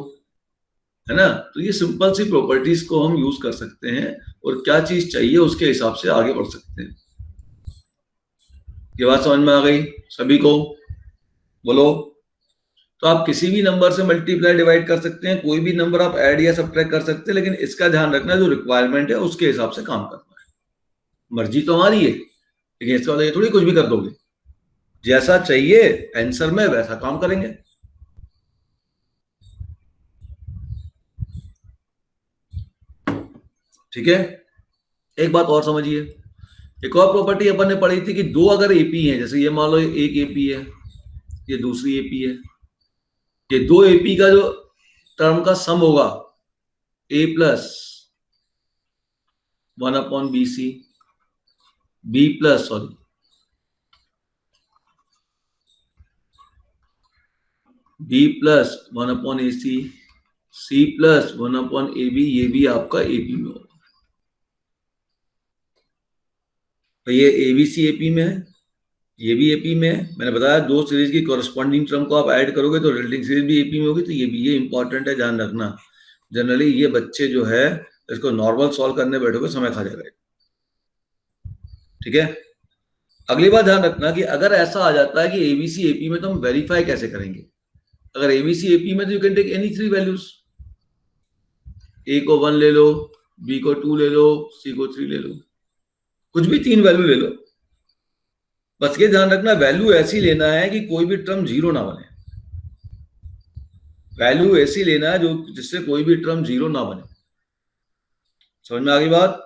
है ना। तो ये सिंपल सी प्रॉपर्टीज को हम यूज कर सकते हैं और क्या चीज चाहिए उसके हिसाब से आगे बढ़ सकते हैं। ये बात समझ में आ गई सभी को, बोलो। तो आप किसी भी नंबर से मल्टीप्लाई डिवाइड कर सकते हैं, कोई भी नंबर आप ऐड या सब्ट्रैक्ट कर सकते हैं, लेकिन इसका ध्यान रखना जो रिक्वायरमेंट है उसके हिसाब से काम करना है। मर्जी तो हमारी है, लेकिन इसका मतलब ये थोड़ी कुछ भी कर दोगे, जैसा चाहिए आंसर में वैसा काम करेंगे। ठीक है, एक बात और समझिए, एक और प्रॉपर्टी अपन ने पढ़ी थी कि दो अगर एपी हैं, जैसे ये मान लो एक एपी है, ये दूसरी एपी है, ये दो एपी का जो टर्म का सम होगा a plus one upon B c, b plus sorry b plus one upon A c, c plus one upon a b, ये भी आपका एपी में होगा। तो ये एबीसी एपी में है, ये भी एपी में है। मैंने बताया दो सीरीज की कॉरेस्पॉन्डिंग टर्म को आप ऐड करोगे तो रिजल्टिंग सीरीज भी एपी में होगी, तो ये भी, ये इंपॉर्टेंट है, ध्यान रखना। जनरली ये बच्चे जो है इसको नॉर्मल सॉल्व करने बैठोगे समय खा जाएगा। ठीक है, अगली बात ध्यान रखना कि अगर ऐसा आ जाता है कि एबीसी एपी में, तो हम वेरीफाई कैसे करेंगे। अगर एबीसी एपी में तो you can take any three values, a को 1 ले लो, बी को 2 ले लो, सी को 3 ले लो, कुछ भी 3 वैल्यू ले लो। बस ये ध्यान रखना वैल्यू ऐसी लेना है कि कोई भी टर्म जीरो ना बने, वैल्यू ऐसी लेना है जो जिससे कोई भी टर्म जीरो ना बने। समझ में आ गई बात।